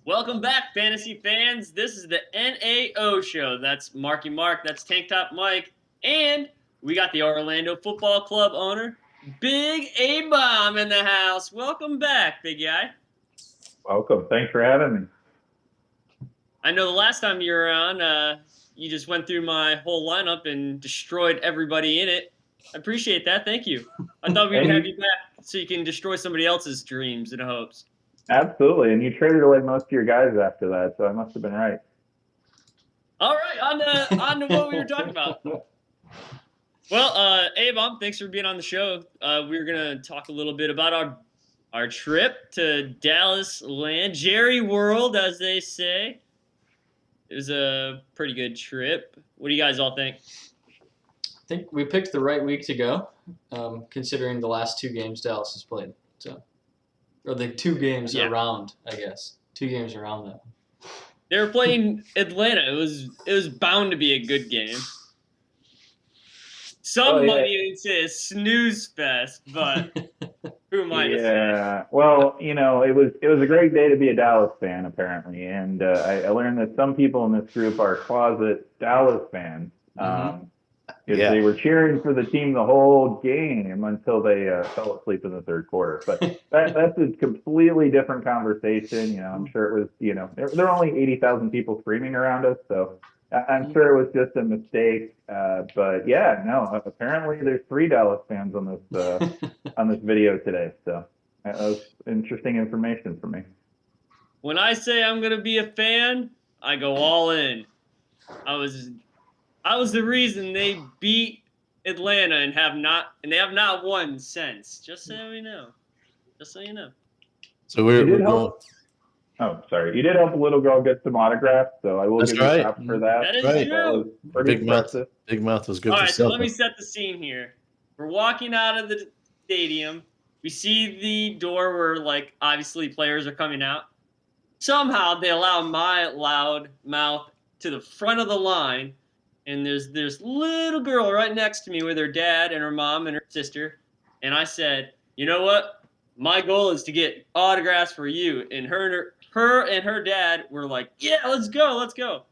Welcome back, fantasy fans. This is the NAO show. That's Marky Mark, that's Tank Top Mike, and we got the Orlando Football Club owner, Big A-Bomb in the house. Welcome back, big guy. Welcome. Thanks for having me. I know the last time you were on, you just went through my whole lineup and destroyed everybody in it. I appreciate that. Thank you. I thought we'd have you back so you can destroy somebody else's dreams and hopes. Absolutely. And you traded away most of your guys after that, so I must have been right. All right, on to what we were talking about. Well, A-Bomb, thanks for being on the show. We're going to talk a little bit about our trip to Dallas land, Jerry World, as they say. It was a pretty good trip. What do you guys all think? I think we picked the right week to go, considering the last two games Dallas has played. Or the two games around, I guess. 2 games around that. They were playing Atlanta. It was bound to be a good game. Somebody would say a snooze fest, but who am I to say? Yeah. Well, it was a great day to be a Dallas fan, apparently. And I learned that some people in this group are closet Dallas fans. They were cheering for the team the whole game until they fell asleep in the third quarter. But that's a completely different conversation. I'm sure it was, there were only 80,000 people screaming around us. So I'm sure it was just a mistake. But yeah, no, apparently there's 3 Dallas fans on this video today. So that was interesting information for me. When I say I'm going to be a fan, I go all in. I was the reason they beat Atlanta and they have not won since. Just so you know. So we're going. Oh, sorry. You did help a little girl get some autographs, so I will give you props for that. That is true. That was pretty Big Mouth was good. All right, so let me set the scene here. We're walking out of the stadium. We see the door where, obviously players are coming out. Somehow they allow my loud mouth to the front of the line. And there's this little girl right next to me with her dad and her mom and her sister. And I said, you know what? My goal is to get autographs for you. And her and her dad were like, yeah, let's go.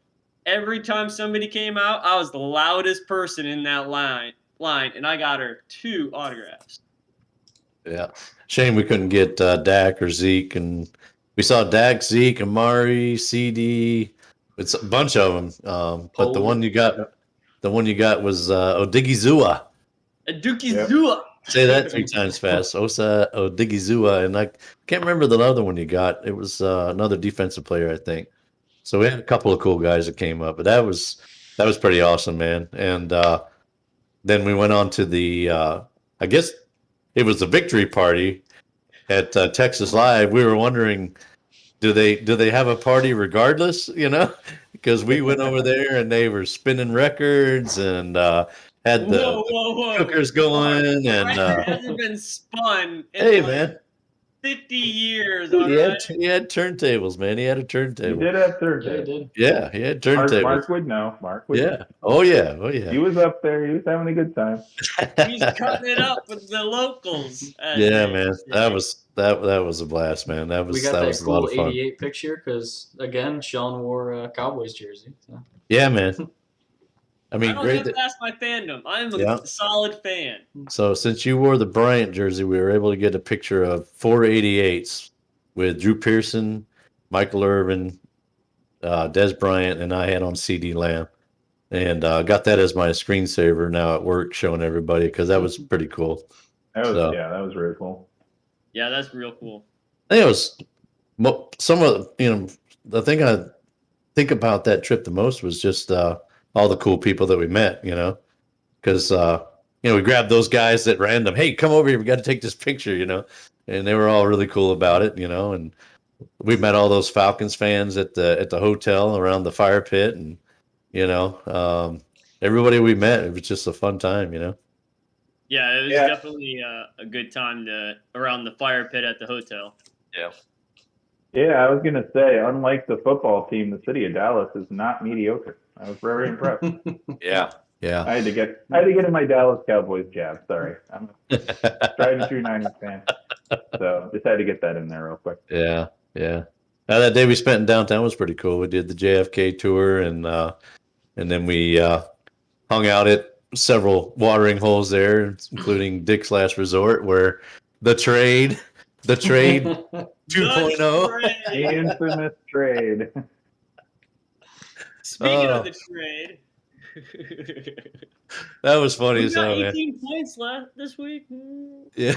Every time somebody came out, I was the loudest person in that line. And I got her 2 autographs. Yeah. Shame we couldn't get Dak or Zeke. And we saw Dak, Zeke, Amari, CD. It's a bunch of them, but the one you got was Odigizua. Odigizua. Say that 3 times fast. Osa Odigizua, and I can't remember the other one you got. It was another defensive player, I think. So we had a couple of cool guys that came up, but that was pretty awesome, man. And then we went on to the I guess it was the victory party at Texas Live. We were wondering, do they have a party regardless, because we went over there and they were spinning records and had the cookers going. And hasn't been spun man, 50 years. He had turntables, man. He had a turntable. He did have turntables. Yeah, he had turntables. Mark would know. Yeah. Oh yeah. He was up there. He was having a good time. He's cutting it up with the locals. Yeah, man. That was a blast, man. We got that cool a lot of fun. 88 picture because, again, Sean wore a Cowboys jersey. So. Yeah, man. I mean, I don't have to ask my fandom. I'm a solid fan. So since you wore the Bryant jersey, we were able to get a picture of 4 88s with Drew Pearson, Michael Irvin, Des Bryant, and I had on CD Lamb. And got that as my screensaver now at work, showing everybody, because that was pretty cool. That was really cool. Yeah, that's real cool. I think it was some of the thing I think about that trip the most was just all the cool people that we met, because we grabbed those guys at random. Hey, come over here, we got to take this picture, and they were all really cool about it, and we met all those Falcons fans at the hotel around the fire pit, and everybody we met, it was just a fun time, Yeah, it was definitely a good time around the fire pit at the hotel. Yeah. Yeah, I was going to say, unlike the football team, the city of Dallas is not mediocre. I was very impressed. Yeah. I had to get in my Dallas Cowboys jab. Sorry. I'm a tried and true Niners fan. So just had to get that in there real quick. Yeah. That day we spent in downtown was pretty cool. We did the JFK tour, and then we hung out at several watering holes there, including Dick's Last Resort, where the trade The 2.0. trade. The infamous trade. Speaking of the trade, that was funny we as got hell, man. 18 points left this week. Yeah.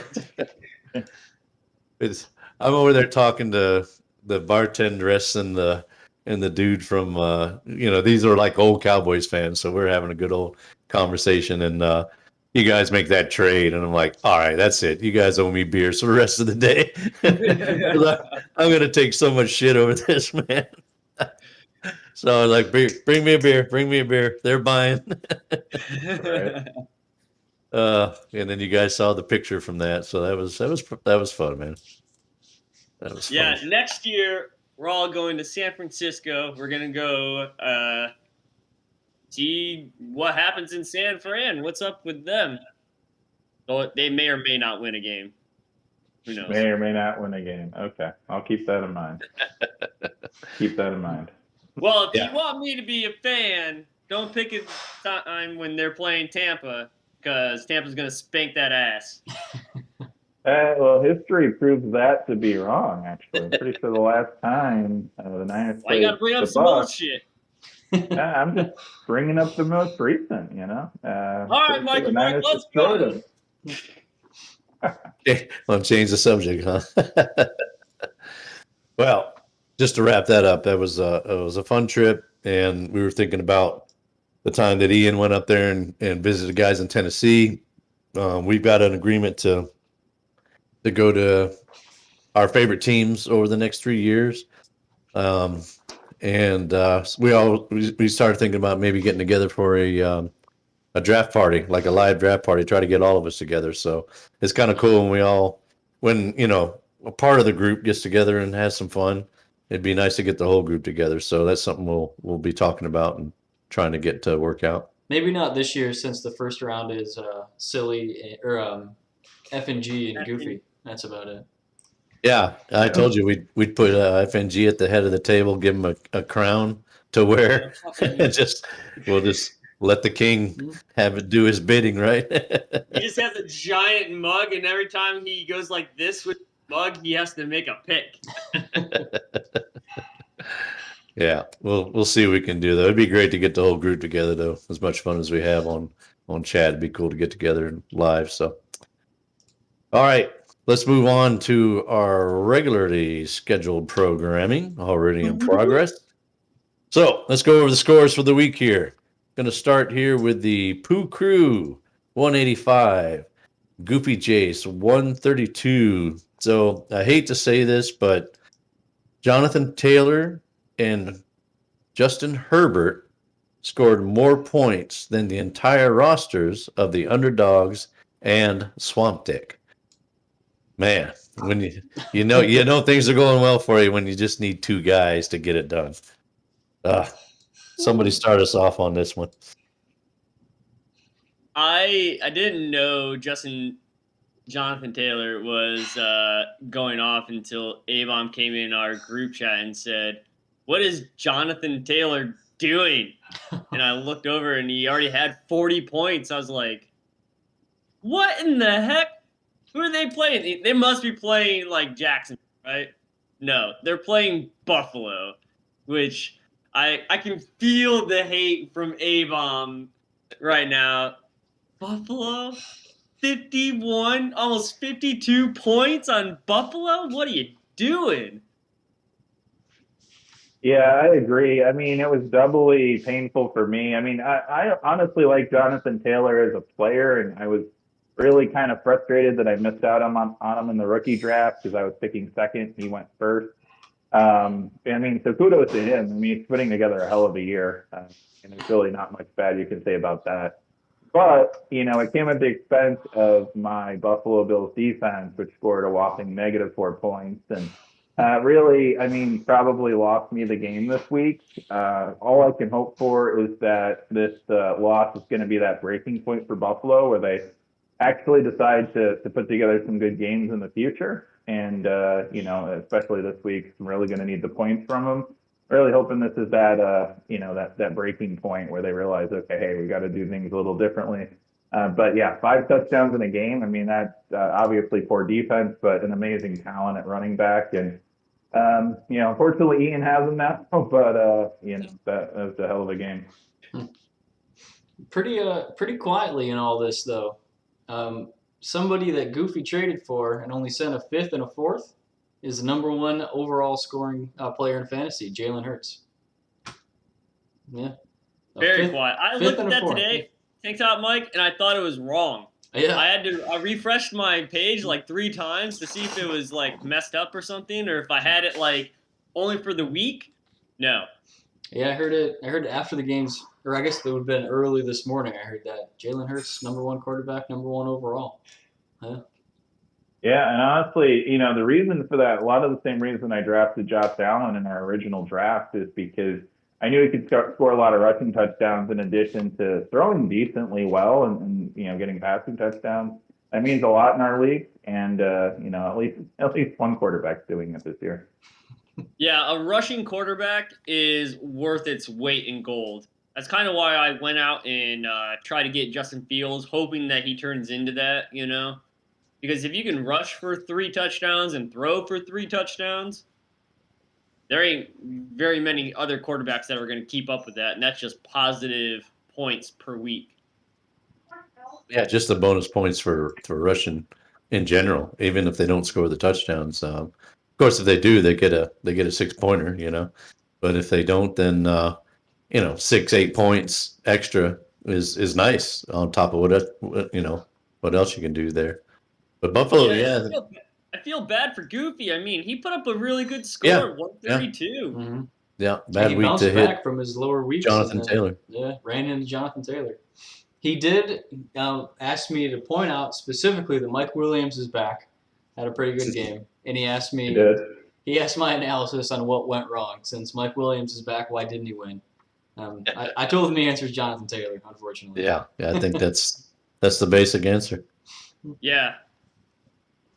I'm over there talking to the bartendress and the dude from these are like old Cowboys fans, so we're having a good old conversation, and you guys make that trade, and I'm like, all right, that's it. You guys owe me beers for the rest of the day. I'm gonna take so much shit over this, man. So I was like, bring me a beer. They're buying. Right. And then you guys saw the picture from that, so that was fun, man. That was Yeah, fun. next year we're all going to San Francisco. We're gonna go see what happens in San Fran. What's up with them? So they may or may not win a game. Who knows? May or may not win a game. Okay, I'll keep that in mind. Keep that in mind. Well, if you want me to be a fan, don't pick a time when they're playing Tampa, because Tampa's gonna spank that ass. Well, history proves that to be wrong. Actually, I'm pretty sure the last time the Niners Why you played gotta bring up the some Bucks. bullshit? I'm just bringing up the most recent. All right, Michael, Niners let's destroyed go. them. I'll change the subject, huh? Well, just to wrap that up, it was a fun trip, and we were thinking about the time that Ian went up there and visited guys in Tennessee. We've got an agreement to go to our favorite teams over the next 3 years. And we started thinking about maybe getting together for a draft party, like a live draft party, try to get all of us together. So it's kind of cool when a part of the group gets together and has some fun. It'd be nice to get the whole group together. So that's something we'll be talking about and trying to get to work out. Maybe not this year, since the first round is Silly or FNG and Goofy. That's about it. Yeah, I told you we'd put FNG at the head of the table, give him a crown to wear, and we'll just let the king have it do his bidding, right? He just has a giant mug, and every time he goes like this with the mug, he has to make a pick. Yeah, we'll see what we can do though. It'd be great to get the whole group together though. As much fun as we have on chat, it'd be cool to get together live. So, all right, let's move on to our regularly scheduled programming already in progress. So let's go over the scores for the week here. Going to start here with the Pooh Crew 185, Goofy Jace 132. So I hate to say this, but Jonathan Taylor and Justin Herbert scored more points than the entire rosters of the Underdogs and Swamp Dick. Man, when you know things are going well for you when you just need two guys to get it done. Somebody start us off on this one. I didn't know Jonathan Taylor was going off until Avon came in our group chat and said, "What is Jonathan Taylor doing?" And I looked over and he already had 40 points. I was like, "What in the heck? Who are they playing? They must be playing like Jackson, right?" No, they're playing Buffalo, which I can feel the hate from Avon right now. Buffalo? 51, almost 52 points on Buffalo? What are you doing? Yeah, I agree. I mean, it was doubly painful for me. I mean, I honestly like Jonathan Taylor as a player, and I was really kind of frustrated that I missed out on him in the rookie draft because I was picking second. He went first. I mean, so kudos to him. I mean, he's putting together a hell of a year, and there's really not much bad you can say about that. But, it came at the expense of my Buffalo Bills defense, which scored a whopping -4 points. And really, I mean, probably lost me the game this week. All I can hope for is that this loss is going to be that breaking point for Buffalo where they actually decide to put together some good games in the future. and especially this week, I'm really going to need the points from them. Really hoping this is that breaking point where they realize, okay, hey, we got to do things a little differently. But yeah, 5 touchdowns in a game. I mean, that's obviously poor defense, but an amazing talent at running back. And unfortunately, Ian has him now, but that was a hell of a game. Pretty quietly in all this though. Somebody that Goofy traded for and only sent a 5th and a 4th is the number 1 overall scoring player in fantasy, Jalen Hurts. Yeah. Very quiet. I looked at that today, Tank Top Mike, and I thought it was wrong. Yeah. I refreshed my page like 3 times to see if it was like messed up or something, or if I had it like only for the week. No. Yeah, I heard it after the games, or I guess it would have been early this morning. I heard that Jalen Hurts, number 1 quarterback, number 1 overall. Yeah, and honestly, the reason for that, a lot of the same reason I drafted Josh Allen in our original draft is because I knew he could score a lot of rushing touchdowns in addition to throwing decently well and getting passing touchdowns. That means a lot in our league, and at least one quarterback's doing it this year. Yeah, a rushing quarterback is worth its weight in gold. That's kind of why I went out and tried to get Justin Fields, hoping that he turns into that, Because if you can rush for 3 touchdowns and throw for 3 touchdowns, there ain't very many other quarterbacks that are going to keep up with that, and that's just positive points per week. Yeah, just the bonus points for rushing in general, even if they don't score the touchdowns. Of course, if they do, they get a 6-pointer, But if they don't, then 6-8 points extra is nice on top of what else you can do there. But Buffalo, yeah. I feel bad for Goofy. I mean, he put up a really good score, 132. Yeah. Mm-hmm. Yeah, bad he week bounced to back hit from his lower weeks. Jonathan Taylor. Yeah, ran into Jonathan Taylor. He did ask me to point out specifically that Mike Williams is back. Had a pretty good game, and he asked me. He asked my analysis on what went wrong. Since Mike Williams is back, why didn't he win? I told him the answer is Jonathan Taylor, unfortunately. Yeah, I think that's the basic answer. Yeah.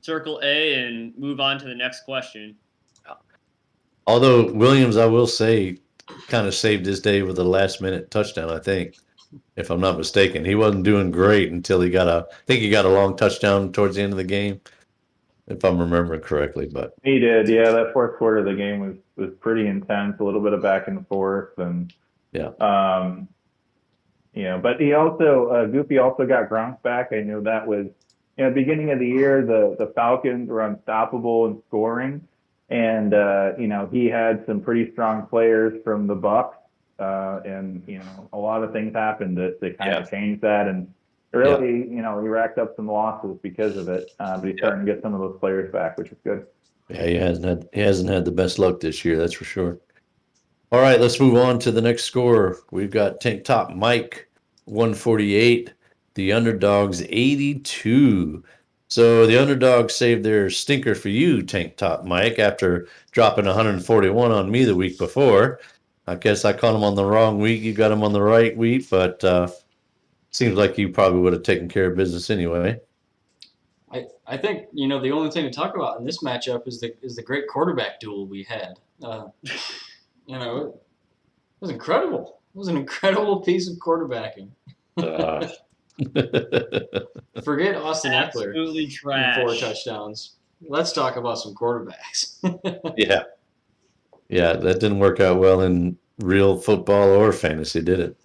Circle A and move on to the next question. Although Williams, I will say, kind of saved his day with a last-minute touchdown, I think, if I'm not mistaken. He wasn't doing great until he got a long touchdown towards the end of the game, if I'm remembering correctly. But he did, yeah. That fourth quarter of the game was pretty intense, a little bit of back and forth, and yeah. But he also Goofy also got Gronk back. I knew that was beginning of the year, the Falcons were unstoppable in scoring. And, he had some pretty strong players from the Bucs. And, a lot of things happened to kind of change that. And really, he racked up some losses because of it. But he's starting to get some of those players back, which is good. Yeah, he hasn't had the best luck this year, that's for sure. All right, let's move on to the next score. We've got Tank Top Mike, 148. The Underdogs, 82. So the Underdogs saved their stinker for you, Tank Top Mike, after dropping 141 on me the week before. I guess I caught him on the wrong week. You got him on the right week, but seems like you probably would have taken care of business anyway. I think the only thing to talk about in this matchup is the great quarterback duel we had. It was incredible. It was an incredible piece of quarterbacking. Forget Austin Eckler. Absolutely trash. 4 touchdowns. Let's talk about some quarterbacks. Yeah, that didn't work out well in real football or fantasy, did it?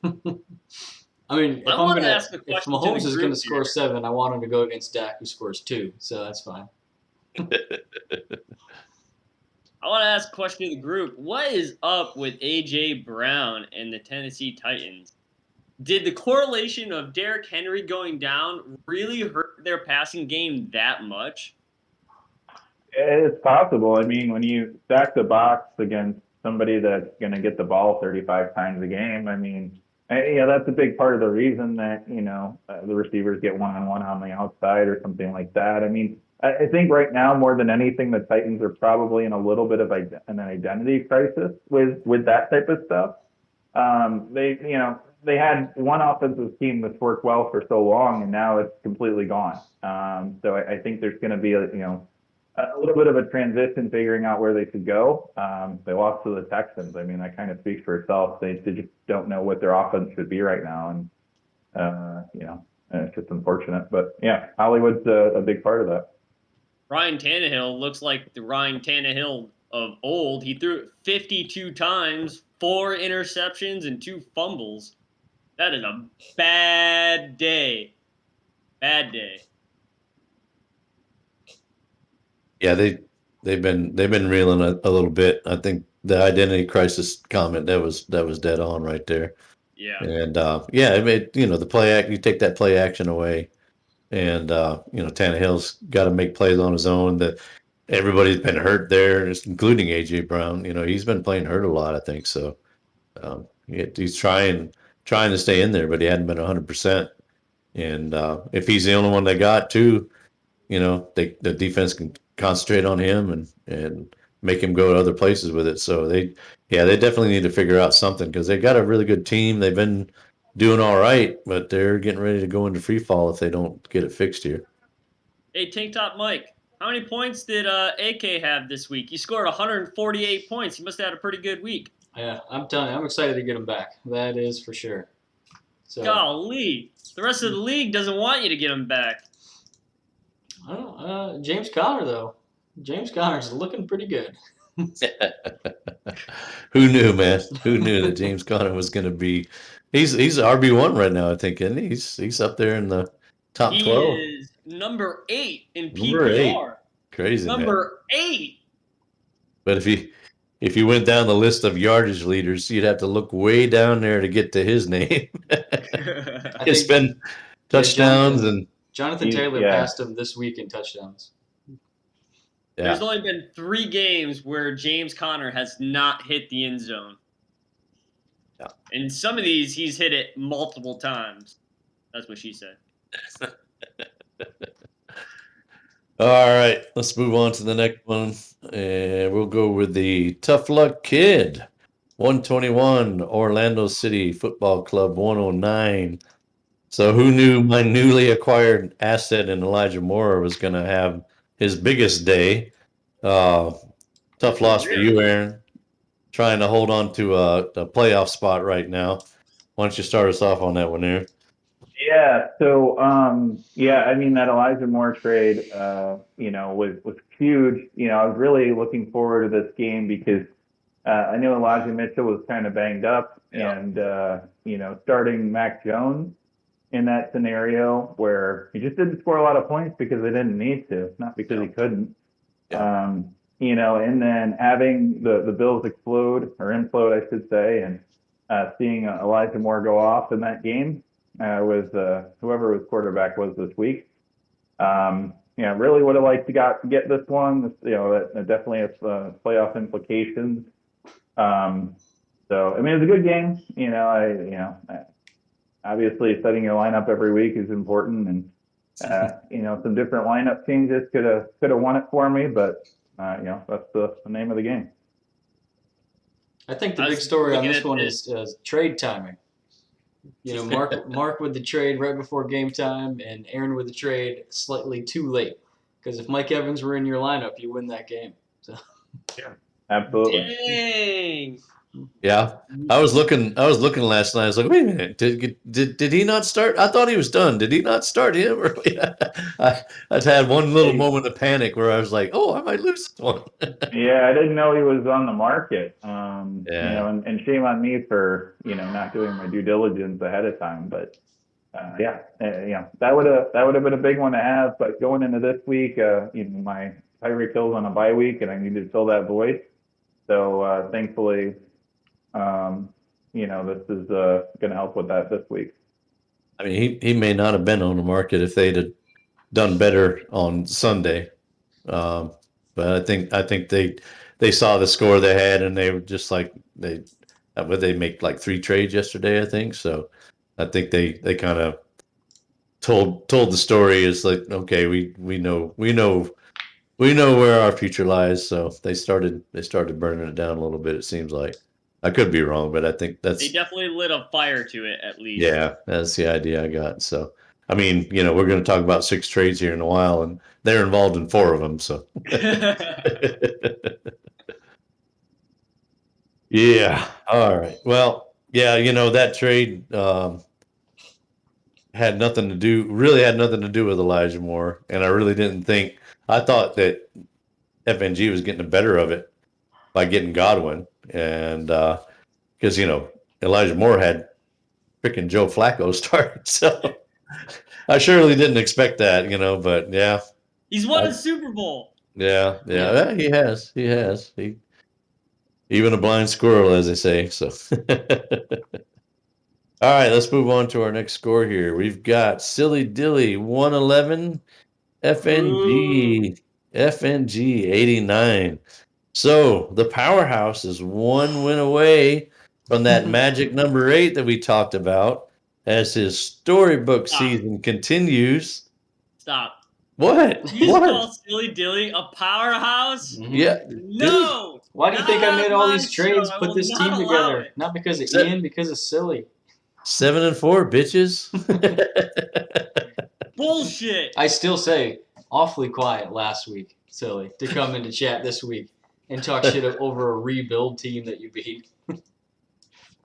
I mean, if Mahomes is going to score 7, I want him to go against Dak, who scores 2. So that's fine. I want to ask a question to the group. What is up with A.J. Brown and the Tennessee Titans? Did the correlation of Derrick Henry going down really hurt their passing game that much? It's possible. I mean, when you stack the box against somebody that's going to get the ball 35 times a game, I mean, that's a big part of the reason that, the receivers get one-on-one on the outside or something like that. I mean, I think right now, more than anything, the Titans are probably in a little bit of an identity crisis with that type of stuff. They had one offensive team that's worked well for so long, and now it's completely gone. So I think there's going to be a little bit of a transition figuring out where they should go. They lost to the Texans. I mean, that kind of speaks for itself. They just don't know what their offense should be right now. And, it's just unfortunate. But yeah, Hollywood's a big part of that. Ryan Tannehill looks like the Ryan Tannehill of old. He threw it 52 times, 4 interceptions, and 2 fumbles. That is a bad day. Bad day. Yeah, they've been reeling a little bit. I think the identity crisis comment that was dead on right there. Yeah. And I mean, the play act, you take that play action away, and Tannehill's got to make plays on his own. That everybody's been hurt there, including AJ Brown. He's been playing hurt a lot, I think. So he's trying to stay in there, but he hadn't been 100%. And if he's the only one they got too, the defense can concentrate on him and make him go to other places with it. So they definitely need to figure out something because they've got a really good team. They've been doing all right, but they're getting ready to go into free fall if they don't get it fixed here. Hey, Tank Top Mike, how many points did AK have this week? He scored 148 points. He must have had a pretty good week. Yeah, I'm telling you, I'm excited to get him back. That is for sure. So, golly, the rest of the league doesn't want you to get him back. I don't know. James Conner, though. James Conner's looking pretty good. Who knew, man? Who knew that James Conner was going to be? He's RB1 right now, I think, isn't he? He's up there in the top 12. He is number 8 in PPR. Number 8. Crazy, number 8. But if you went down the list of yardage leaders, you'd have to look way down there to get to his name. It's been touchdowns and Jonathan Taylor passed him this week in touchdowns. Yeah. There's only been 3 games where James Conner has not hit the end zone. Yeah. And some of these, he's hit it multiple times. That's what she said. All right, let's move on to the next one. And we'll go with the Tough Luck Kid. 121, Orlando City Football Club 109. So who knew my newly acquired asset in Elijah Moore was going to have his biggest day? Tough loss for you, Aaron. Trying to hold on to a playoff spot right now. Why don't you start us off on that one, Aaron? Yeah. So, I mean, that Elijah Moore trade, was huge. I was really looking forward to this game because I knew Elijah Mitchell was kind of banged up, and starting Mac Jones in that scenario where he just didn't score a lot of points because they didn't need to, not because he couldn't. Yeah. And then having the Bills implode, I should say, and seeing Elijah Moore go off in that game with whoever his quarterback was this week. Really would have liked to get this one. That definitely has playoff implications. So, I mean, it was a good game. Obviously setting your lineup every week is important, and some different lineup changes could have won it for me, but that's the name of the game. I think the big story on this one is trade timing. Mark with the trade right before game time, and Aaron with the trade slightly too late. Because if Mike Evans were in your lineup, you win that game. So. Yeah, absolutely. Dang. Yeah, I was looking last night. I was like, wait a minute, did he not start? I thought he was done. Did he not start him? I had one little moment of panic where I was like, oh, I might lose this one. Yeah, I didn't know he was on the market. And shame on me for not doing my due diligence ahead of time. But that would have been a big one to have. But going into this week, my Tyreek Hill's on a bye week, and I needed to fill that void. So thankfully. This is going to help with that this week. I mean, he may not have been on the market if they'd have done better on Sunday, but I think they saw the score they had, and they were just like they make like 3 trades yesterday, I think. So I think they kind of told the story is like, okay, we know where our future lies. So they started burning it down a little bit. It seems like. I could be wrong, but I think they definitely lit a fire to it at least. Yeah, that's the idea I got. So, I mean, we're going to talk about 6 trades here in a while, and they're involved in 4 of them. So, yeah. All right. Well, yeah. That trade had nothing to do. Really had nothing to do with Elijah Moore, and I really didn't think. I thought that FNG was getting the better of it by getting Godwin, and because Elijah Moore had freaking Joe Flacco start, so I surely didn't expect that, but yeah. He's won a Super Bowl. Yeah. He has. Even a blind squirrel, as they say. So, all right, let's move on to our next score here. We've got SillyDilly 111, FNG 89. So the powerhouse is 1 win away from that magic number 8 that we talked about as his storybook season continues. Stop. What? You What? call SillyDilly a powerhouse? Yeah. No. Why do you think I made all these show. trades, I put will this not team allow together? it. Not because of Ian, because of Silly. 7-4, bitches. Bullshit. I still say awfully quiet last week, Silly, to come into chat this week and talk shit over a rebuild team that you beat.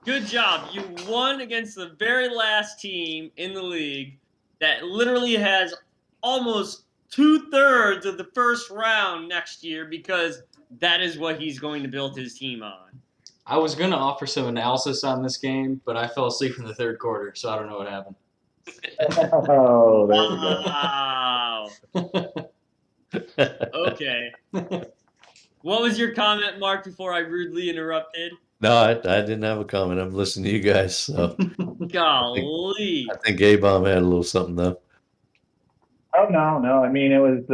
Good job. You won against the very last team in the league that literally has almost 2/3 of the first round next year because that is what he's going to build his team on. I was going to offer some analysis on this game, but I fell asleep in the third quarter, so I don't know what happened. Oh, there we go. Wow. Okay. What was your comment, Mark, before I rudely interrupted? No, I didn't have a comment. I'm listening to you guys. So Golly. I think A-Bomb had a little something, though. Oh, no. I mean, it was,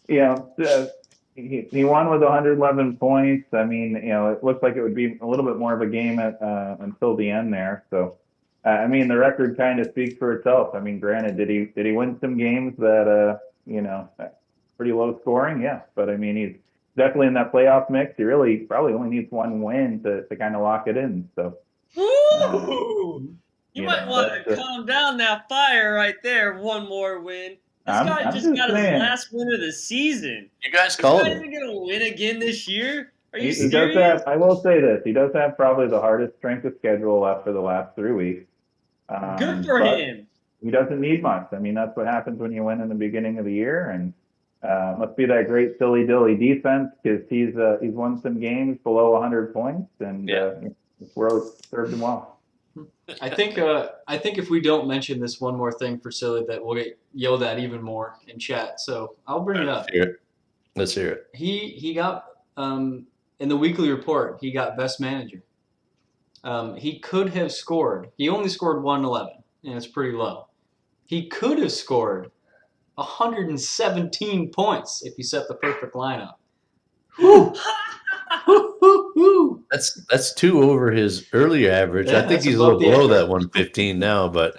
he won with 111 points. I mean, it looks like it would be a little bit more of a game until the end there. So, I mean, the record kind of speaks for itself. I mean, granted, did he win some games that, pretty low scoring? Yeah. But I mean, he's definitely in that playoff mix. He really probably only needs 1 win to kind of lock it in. So, Woo! You might want to calm down that fire right there. 1 more win. This guy I'm just got saying. his last win of the season. You guys called This him. guy's going to win again this year? Are you He serious? does have, I will say this, he does have probably the hardest strength of schedule after the last 3 weeks. Good for him. He doesn't need much. I mean, that's what happens when you win in the beginning of the year, and must be that great SillyDilly defense because he's won some games below 100 points, and this world served him well. I think if we don't mention this one more thing for Silly, that we'll get yelled at even more in chat. So I'll bring it up. Let's hear it. He got in the weekly report. He got best manager. He could have scored. He only scored 111, and it's pretty low. He could have scored 117 points if he set the perfect lineup. That's 2 over his earlier average. Yeah, I think he's a little below that 115 now, but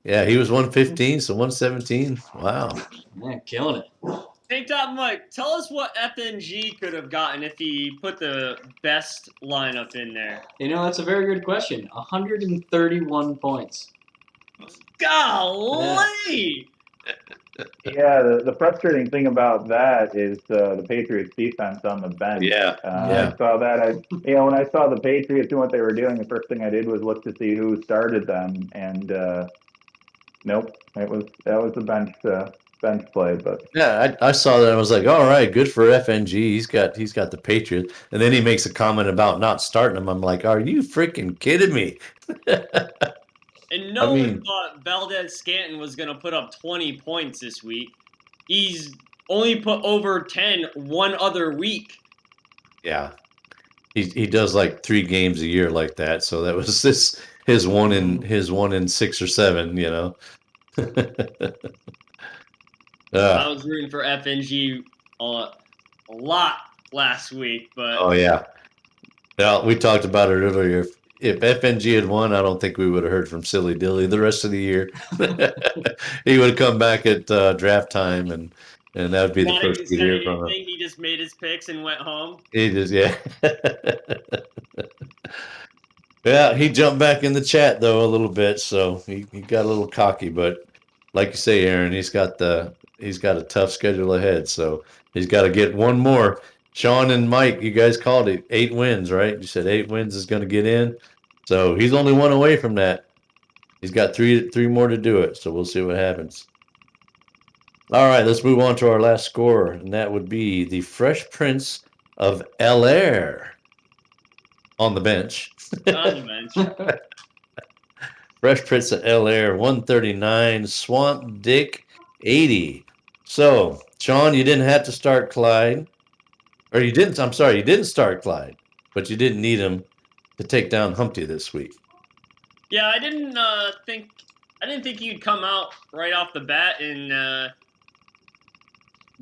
yeah, he was 115, so 117. Wow. Man, killing it. Tank Top Mike, tell us what FNG could have gotten if he put the best lineup in there. That's a very good question. 131 points. Golly! Yeah, the frustrating thing about that is the Patriots defense on the bench. Yeah. I saw that. When I saw the Patriots doing what they were doing, the first thing I did was look to see who started them, and nope, that was the bench play. But yeah, I saw that. I was like, all right, good for FNG. He's got the Patriots, and then he makes a comment about not starting him. I'm like, are you freaking kidding me? And no one thought Valdez-Scantling was going to put up 20 points this week. He's only put over 10 one other week. Yeah. He does like 3 games a year like that. So that was his one in 6 or 7, I was rooting for FNG a lot last week, but oh yeah. Well, we talked about it earlier. If FNG had won, I don't think we would have heard from SillyDilly the rest of the year. He would have come back at draft time, and that would be the first we hear from him. He just made his picks and went home. He just, yeah. Yeah, he jumped back in the chat, though, a little bit, so he got a little cocky, but like you say, Aaron, he's got a tough schedule ahead, so he's got to get one more. Sean and Mike, you guys called it 8 wins, right? You said 8 wins is going to get in, so he's only one away from that. He's got three more to do it, so we'll see what happens. All right, let's move on to our last score, and that would be the Fresh Prince of El Air on the bench. On the bench. Fresh Prince of El Air, 139. Swamp Dick, 80. So, Sean, you didn't have to start Clyde. Or you didn't, I'm sorry, you didn't start Clyde, but you didn't need him to take down Humpty this week. Yeah, I didn't think you'd come out right off the bat and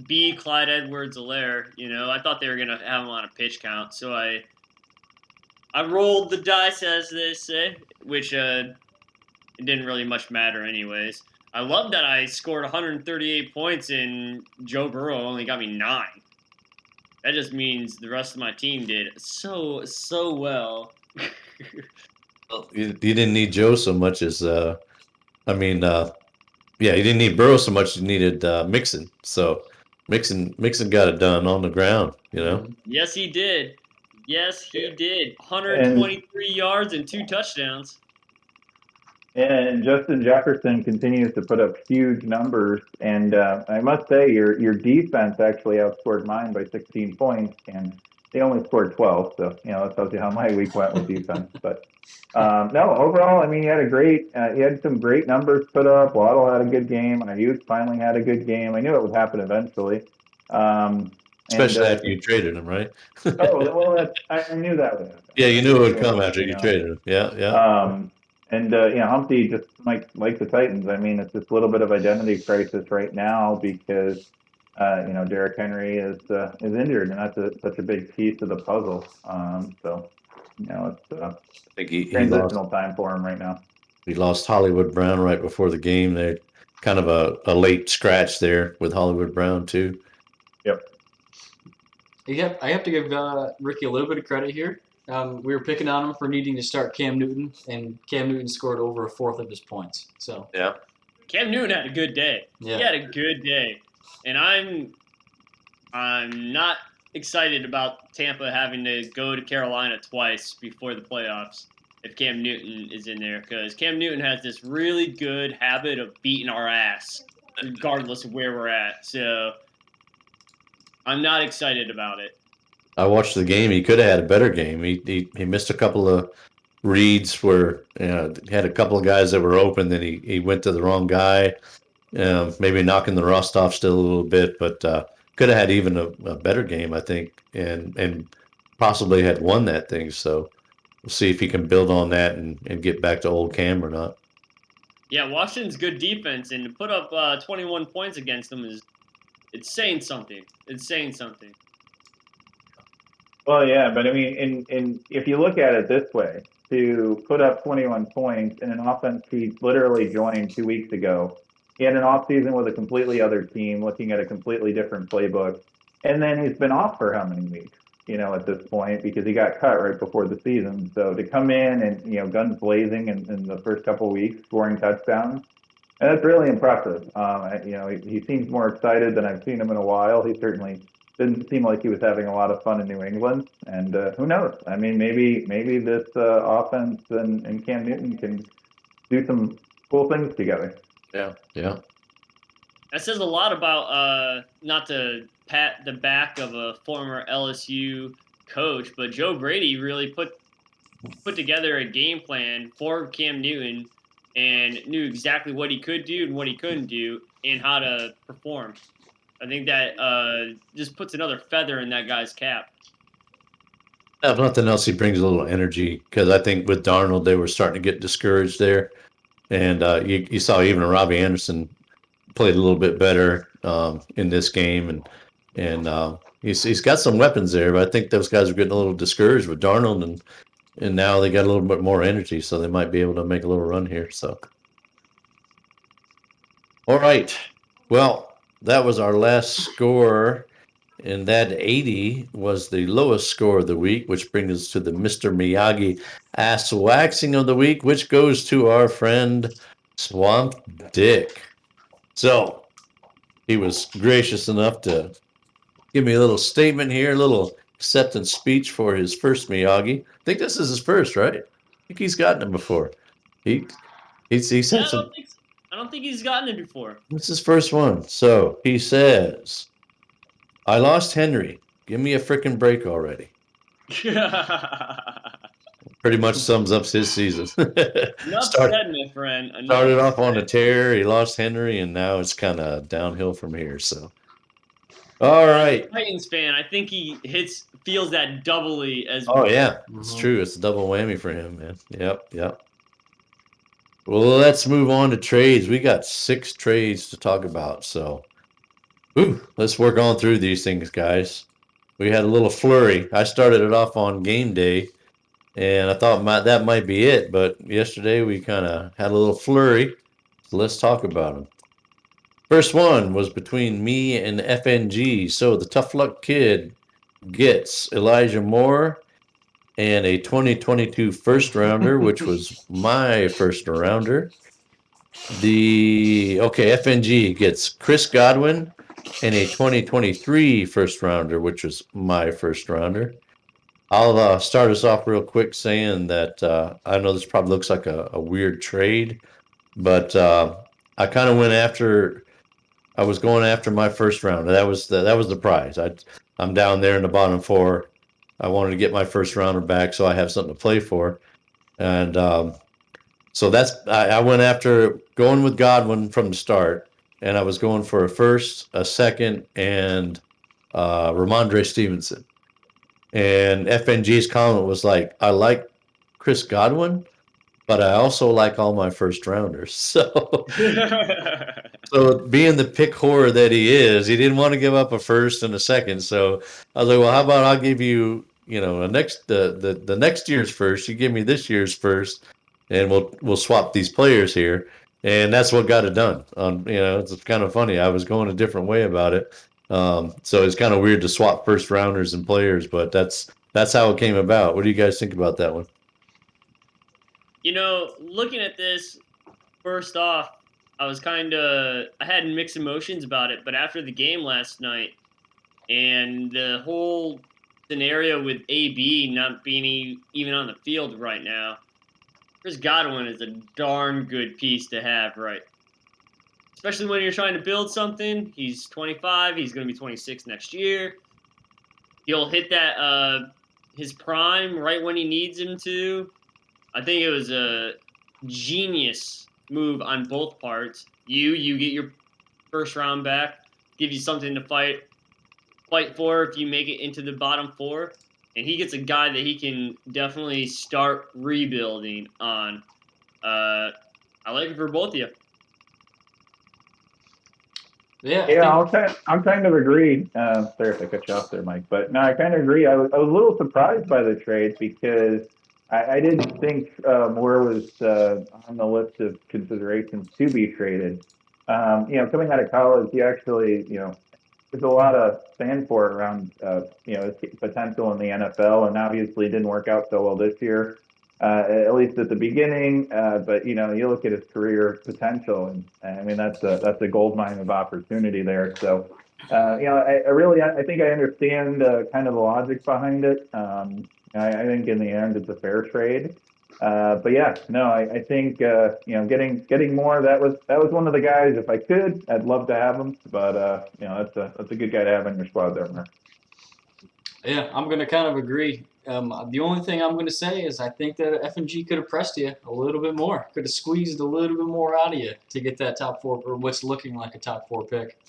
be Clyde Edwards-Helaire. You know, I thought they were gonna have him on a pitch count, so I rolled the dice, as they say, which it didn't really much matter anyways. I love that I scored 138 points and Joe Burrow only got me 9. That just means the rest of my team did so well. Well, you didn't need Joe so much as, yeah, you didn't need Burrow so much. You needed Mixon. So Mixon got it done on the ground. You know. Yes, he did. Yes, he did. 123 yards and 2 touchdowns. And Justin Jefferson continues to put up huge numbers. And I must say, your defense actually outscored mine by 16 points, and they only scored 12. So, that tells you how my week went with defense. But no, overall, I mean, he had some great numbers put up. Waddle had a good game. Ayuk finally had a good game. I knew it would happen eventually. Especially after you traded him, right? well, I knew that would happen. Yeah, you knew it would come after you traded him. Yeah. And Humpty, just like the Titans, I mean, it's this little bit of identity crisis right now because Derrick Henry is injured, and that's such a big piece of the puzzle. So it's I think he transitional lost, time for him right now. He lost Hollywood Brown right before the game. They kind of a late scratch there with Hollywood Brown too. Yep. I have to give Ricky a little bit of credit here. We were picking on him for needing to start Cam Newton, and Cam Newton scored over a fourth of his points. So yeah, Cam Newton had a good day. Yeah. He had a good day, and I'm not excited about Tampa having to go to Carolina twice before the playoffs if Cam Newton is in there, because Cam Newton has this really good habit of beating our ass regardless of where we're at. So I'm not excited about it. I watched the game. He could have had a better game. He missed a couple of reads where had a couple of guys that were open. Then he went to the wrong guy, maybe knocking the rust off still a little bit. But could have had even a better game, I think, and possibly had won that thing. So we'll see if he can build on that and get back to old Cam or not. Yeah, Washington's good defense, and to put up 21 points against them it's saying something. It's saying something. Well, yeah, but I mean, and if you look at it this way, to put up 21 points in an offense he literally joined 2 weeks ago, he had an offseason with a completely other team, looking at a completely different playbook, and then he's been off for how many weeks? At this point, because he got cut right before the season. So to come in and guns blazing in the first couple of weeks, scoring touchdowns, and that's really impressive. He seems more excited than I've seen him in a while. He certainly didn't seem like he was having a lot of fun in New England, and who knows? I mean, maybe this offense and Cam Newton can do some cool things together. Yeah. That says a lot about not to pat the back of a former LSU coach, but Joe Brady really put together a game plan for Cam Newton and knew exactly what he could do and what he couldn't do and how to perform. I think that just puts another feather in that guy's cap. If nothing else, he brings a little energy, because I think with Darnold, they were starting to get discouraged there. And you saw even Robbie Anderson played a little bit better in this game. And he's got some weapons there, but I think those guys are getting a little discouraged with Darnold, and now they got a little bit more energy, so they might be able to make a little run here. So, all right. Well, that was our last score, and that 80 was the lowest score of the week, which brings us to the Mr. Miyagi ass waxing of the week, which goes to our friend Swamp Dick. So he was gracious enough to give me a little statement here, a little acceptance speech for his first Miyagi. I think this is his first, right? I think he's gotten it before. He said some. I don't think he's gotten it before. This is his first one. So he says, "I lost Henry. Give me a frickin' break already." Pretty much sums up his season. Enough said, my friend. Started off on a tear. He lost Henry, and now it's kind of downhill from here. So, all right. Titans fan, I think he feels that doubly as Oh well. yeah, it's true. It's a double whammy for him, man. Yep. Well, let's move on to trades. We got 6 trades to talk about. So, let's work on through these things, guys. We had a little flurry. I started it off on game day, and I thought that might be it. But yesterday we kind of had a little flurry. So let's talk about them. First one was between me and FNG. So the Tough Luck Kid gets Elijah Moore and a 2022 first rounder, which was my first rounder. FNG gets Chris Godwin and a 2023 first rounder, which was my first rounder. I'll start us off real quick saying that I know this probably looks like a weird trade, but I kind of I was going after my first rounder. That was the prize. I'm down there in the bottom 4. I wanted to get my first rounder back so I have something to play for. And so I went after going with Godwin from the start, and I was going for a first, a second, and Ramondre Stevenson. And FNG's comment was like, I like Chris Godwin, but I also like all my first rounders. So being the pick whore that he is, he didn't want to give up a first and a second. So I was like, well, how about I'll give you, the next year's first. You give me this year's first, and we'll swap these players here. And that's what got it done. It's kind of funny. I was going a different way about it. So it's kind of weird to swap first rounders and players, but that's how it came about. What do you guys think about that one? Looking at this, first off, I had mixed emotions about it, but after the game last night and the whole scenario with AB not being even on the field right now, Chris Godwin is a darn good piece to have, right? Especially when you're trying to build something. He's 25. He's going to be 26 next year. He'll hit that his prime right when he needs him to. I think it was a genius move on both parts. You get your first round back, give you something to fight for if you make it into the bottom 4, and he gets a guy that he can definitely start rebuilding on. I like it for both of you. Yeah, I'll kind of agree. Sorry if I cut you off there, Mike, but no, I kind of agree. I was a little surprised by the trade because I didn't think Moore was on the list of considerations to be traded. Coming out of college, he actually, there's a lot of stand for around, his potential in the NFL, and obviously didn't work out so well this year, at least at the beginning. But you look at his career potential, and I mean that's a gold mine of opportunity there. So, I think I understand kind of the logic behind it. I think in the end it's a fair trade. But yeah, no, I think getting more. That was one of the guys. If I could, I'd love to have him. But that's a good guy to have in your squad there, Mark. Yeah, I'm gonna kind of agree. The only thing I'm gonna say is I think that F&G could have pressed you a little bit more. Could have squeezed a little bit more out of you to get that top 4 or what's looking like a top 4 pick.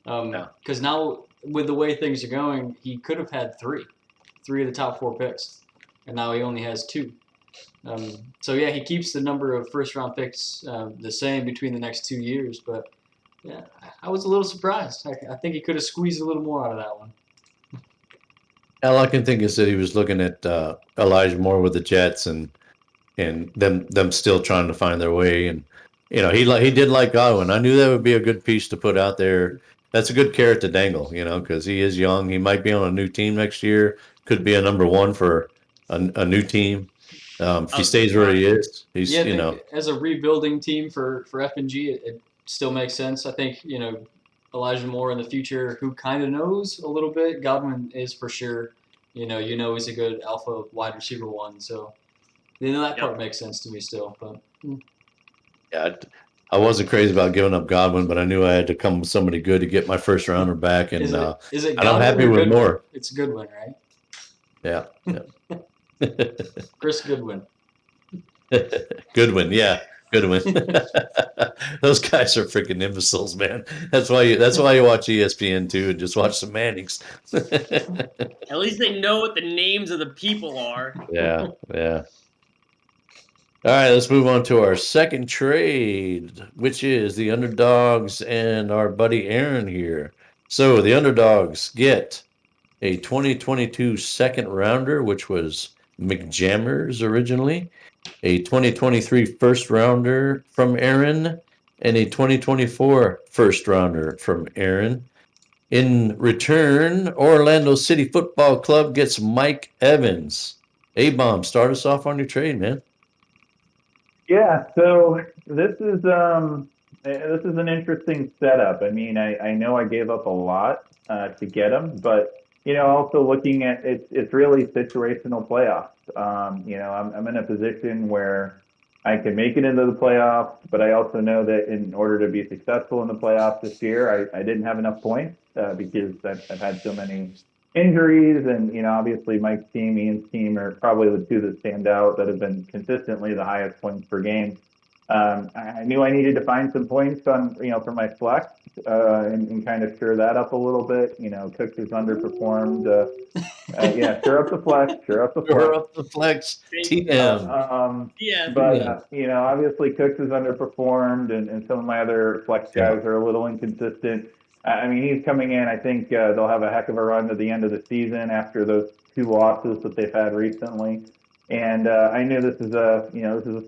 Because now with the way things are going, he could have had 3 of the top 4 picks, and now he only has 2. So yeah, he keeps the number of first-round picks the same between the next 2 years. But yeah, I was a little surprised. I think he could have squeezed a little more out of that one. All I can think is that he was looking at Elijah Moore with the Jets and them still trying to find their way. And he did like Godwin. I knew that would be a good piece to put out there. That's a good carrot to dangle, because he is young. He might be on a new team next year. Could be a number 1 for a new team. If he stays where he is, he's as a rebuilding team for F&G, still makes sense. I think, Elijah Moore in the future, who kind of knows a little bit. Godwin is for sure, he's a good alpha wide receiver one. So, that part makes sense to me still. But Yeah, I wasn't crazy about giving up Godwin, but I knew I had to come with somebody good to get my first rounder back, and is it and I'm Godwin happy or with Goodwin? Moore. It's Goodwin, right? Yeah. Chris Goodwin. Goodwin, yeah, Goodwin. Those guys are freaking imbeciles, man. That's why you watch ESPN too and just watch some Mannings. At least they know what the names of the people are. Yeah. All right, let's move on to our second trade, which is the Underdogs and our buddy Aaron here. So the Underdogs get a 2022 second rounder, which was McJammers originally, a 2023 first rounder from Aaron, and a 2024 first rounder from Aaron. In return, Orlando City Football Club gets Mike Evans. A-Bomb, start us off on your trade, man. Yeah, so this is an interesting setup. I mean, I know I gave up a lot to get him, but also looking at it's really situational playoffs. I'm in a position where I can make it into the playoffs, but I also know that in order to be successful in the playoffs this year, I didn't have enough points because I've had so many injuries, and obviously Mike's team, Ian's team are probably the two that stand out that have been consistently the highest points per game. I knew I needed to find some points on for my flex and kind of shore that up a little bit. Cooks has underperformed. Shore up the flex. Sure up the flex. TM. Yeah. But obviously Cooks has underperformed, and some of my other flex guys are a little inconsistent. I mean, he's coming in. I think they'll have a heck of a run to the end of the season after those 2 losses that they've had recently. And I knew this is a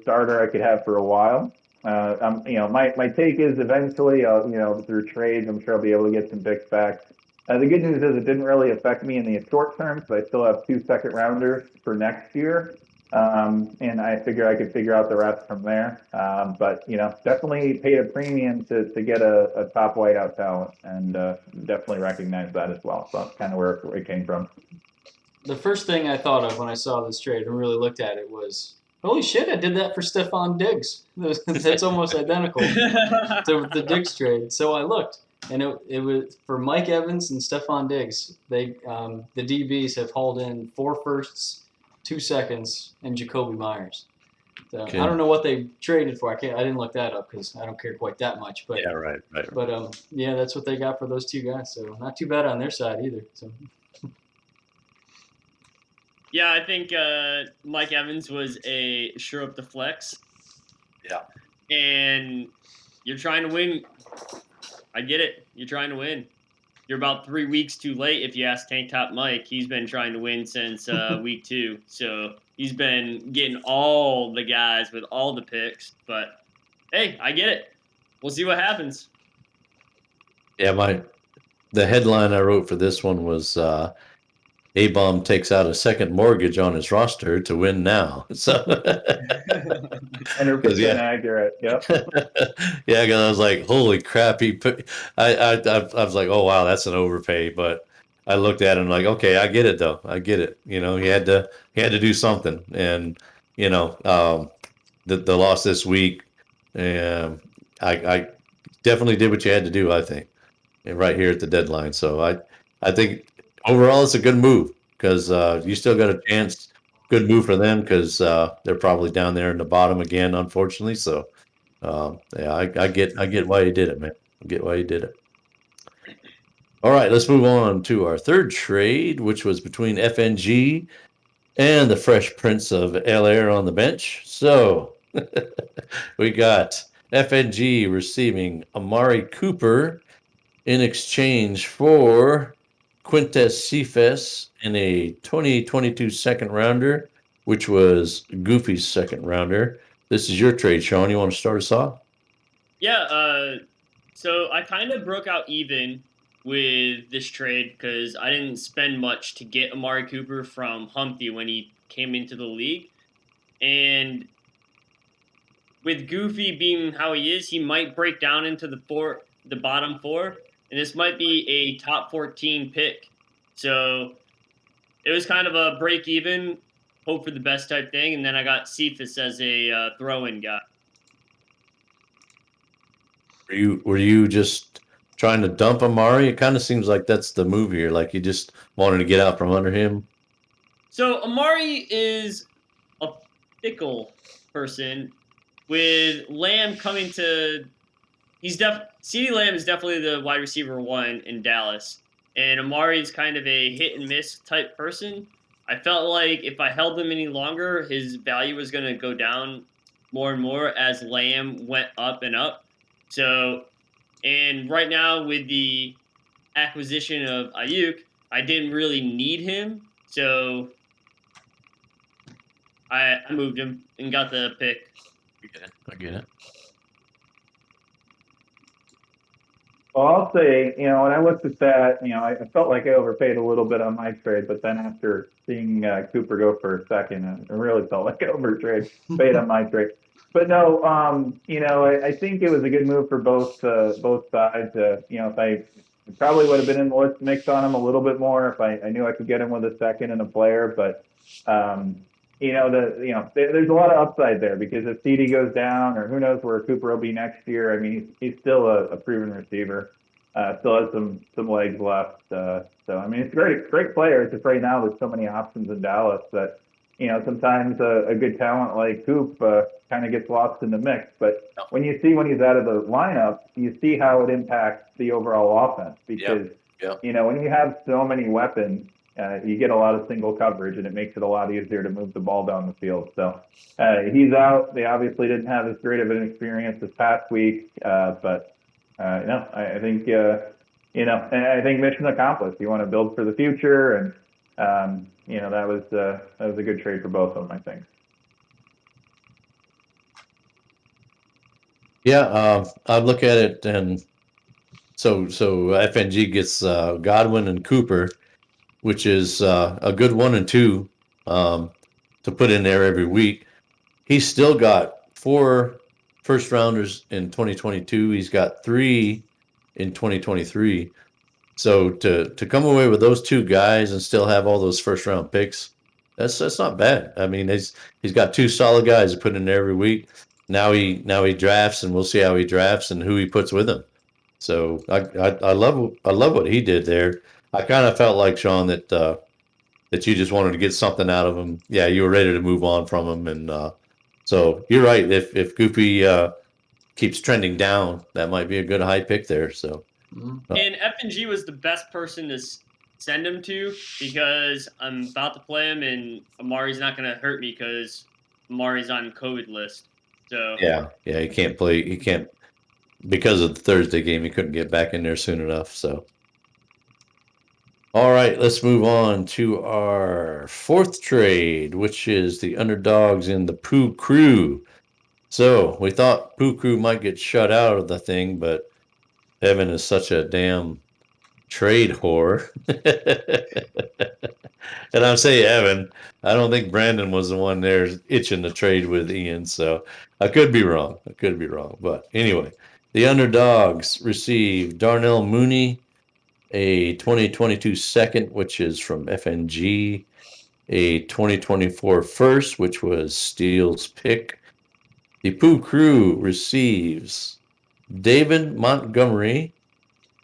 starter I could have for a while. My take is eventually, through trades, I'm sure I'll be able to get some picks back. The good news is it didn't really affect me in the short term, so I still have 2 second rounders for next year. And I figure I could figure out the rest from there. But definitely paid a premium to get a top whiteout talent, and definitely recognize that as well. So that's kind of where it came from. The first thing I thought of when I saw this trade and really looked at it was, holy shit, I did that for Stephon Diggs. That's almost identical to the Diggs trade. So I looked, and it was for Mike Evans and Stephon Diggs. They the DBs have hauled in 4 firsts, 2 seconds, and Jacoby Myers. So I don't know what they traded for. I didn't look that up because I don't care quite that much. But yeah, right. But that's what they got for those 2 guys. So not too bad on their side either. So. Yeah, I think Mike Evans was a sure up the flex. Yeah. And you're trying to win. I get it. You're trying to win. You're about 3 weeks too late if you ask Tank Top Mike. He's been trying to win since week 2. So he's been getting all the guys with all the picks. But, hey, I get it. We'll see what happens. Yeah, the headline I wrote for this one was A-Bomb takes out a second mortgage on his roster to win now. So 100% accurate. Yep. Yeah, because I was like, holy crap! I was like, oh wow, that's an overpay. But I looked at it and like, okay, I get it though. I get it. He had to do something, and the loss this week, and I definitely did what you had to do. I think, and right here at the deadline. So I think overall it's a good move because you still got a chance. Good move for them because they're probably down there in the bottom again, unfortunately. So I get why you did it, man. I get why you did it. All right, let's move on to our third trade, which was between FNG and the Fresh Prince of El Air on the bench. So we got FNG receiving Amari Cooper in exchange for Quintez Cephas and a 2022 second rounder, which was Goofy's second rounder. This is your trade, Sean. You want to start us off? Yeah, so I kind of broke out even with this trade because I didn't spend much to get Amari Cooper from Humpty when he came into the league. And with Goofy being how he is, he might break down into the bottom four, and this might be a top 14 pick. So it was kind of a break even, hope for the best type thing, and then I got Cephas as a throw-in guy. Were you just trying to dump Amari? It kind of seems like that's the move here. Like you just wanted to get out from under him. So Amari is a fickle person. With Lamb coming to, CeeDee Lamb is definitely the wide receiver 1 in Dallas, and Amari is kind of a hit and miss type person. I felt like if I held him any longer, his value was going to go down more and more as Lamb went up and up. So, and right now with the acquisition of Ayuk, I didn't really need him, so I moved him and got the pick. I get it. Well, I'll say, when I looked at that, I felt like I overpaid a little bit on my trade, but then after seeing Cooper go for a second, I really felt like I paid on my trade. But no, I think it was a good move for both sides. If I probably would have been in the list mix on him a little bit more if I knew I could get him with a second and a player, but there's a lot of upside there because if CD goes down or who knows where Cooper will be next year. I mean, he's still a proven receiver, still has some legs left. So I mean, it's a great player. It's just right now there's so many options in Dallas that sometimes a good talent like Coop kind of gets lost in the mix. But when he's out of the lineup, you see how it impacts the overall offense because when you have so many weapons. You get a lot of single coverage, and it makes it a lot easier to move the ball down the field. So he's out. They obviously didn't have as great of an experience this past week, but I think I think mission accomplished. You want to build for the future, and that was a good trade for both of them, I think. Yeah, I look at it, and so FNG gets Godwin and Cooper, which is a good 1 and 2 to put in there every week. He's still got 4 first rounders in 2022. He's got 3 in 2023. So to come away with those 2 guys and still have all those first round picks, that's not bad. I mean, he's got 2 solid guys to put in there every week. Now he drafts, and we'll see how he drafts and who he puts with him. So I love what he did there. I kind of felt like, Sean, that you just wanted to get something out of him. Yeah, you were ready to move on from him, and so you're right. If Goofy keeps trending down, that might be a good high pick there. So, and FNG was the best person to send him to because I'm about to play him, and Amari's not going to hurt me because Amari's on COVID list. So yeah, he can't play. He can't because of the Thursday game. He couldn't get back in there soon enough. So. All right, let's move on to our 4th trade, which is the underdogs in the Pooh Crew. So we thought Pooh Crew might get shut out of the thing, but Evan is such a damn trade whore. And I'm saying Evan, I don't think Brandon was the one there itching to trade with Ian, so I could be wrong. But anyway, the underdogs receive Darnell Mooney, a 2022 second, which is from FNG, a 2024 first, which was Steele's pick. The Pooh Crew receives David Montgomery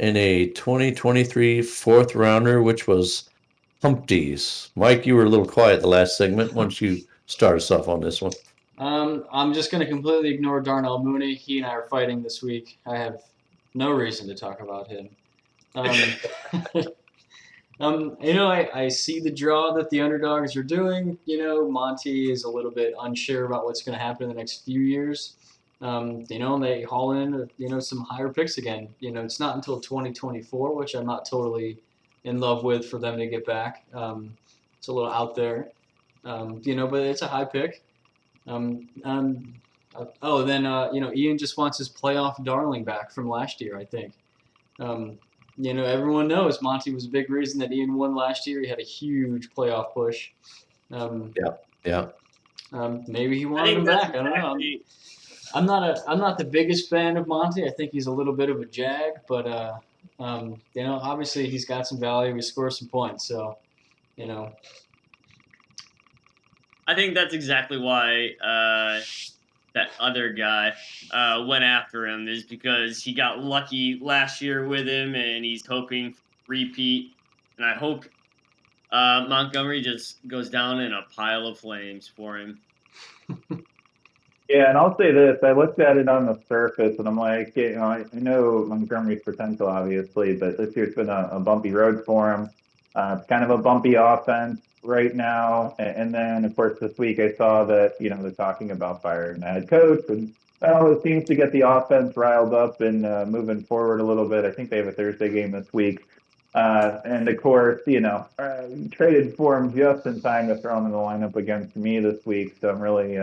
and a 2023 4th rounder, which was Humpty's. Mike, you were a little quiet the last segment. Why don't you start us off on this one? I'm just going to completely ignore Darnell Mooney. He and I are fighting this week. I have no reason to talk about him. I see the draw that the underdogs are doing. Monty is a little bit unsure about what's going to happen in the next few years. And they haul in, some higher picks again. It's not until 2024, which I'm not totally in love with for them to get back. It's a little out there, but it's a high pick. Ian just wants his playoff darling back from last year, I think. Everyone knows Monty was a big reason that Ian won last year. He had a huge playoff push. Yeah. Maybe he wanted him back. I don't know. I'm not the biggest fan of Monty. I think he's a little bit of a jag, but obviously he's got some value. He scores some points, so I think that's exactly why that other guy went after him, is because he got lucky last year with him, and he's hoping for repeat. And I hope Montgomery just goes down in a pile of flames for him. Yeah, and I'll say this: I looked at it on the surface, and I'm like, I know Montgomery's potential, obviously, but this year's been a bumpy road for him. It's kind of a bumpy offense right now, and then of course this week I saw that they're talking about firing the head coach, and it seems to get the offense riled up and moving forward a little bit. I think they have a Thursday game this week. And of course, traded for him just in time to throw him in the lineup against me this week. So I'm really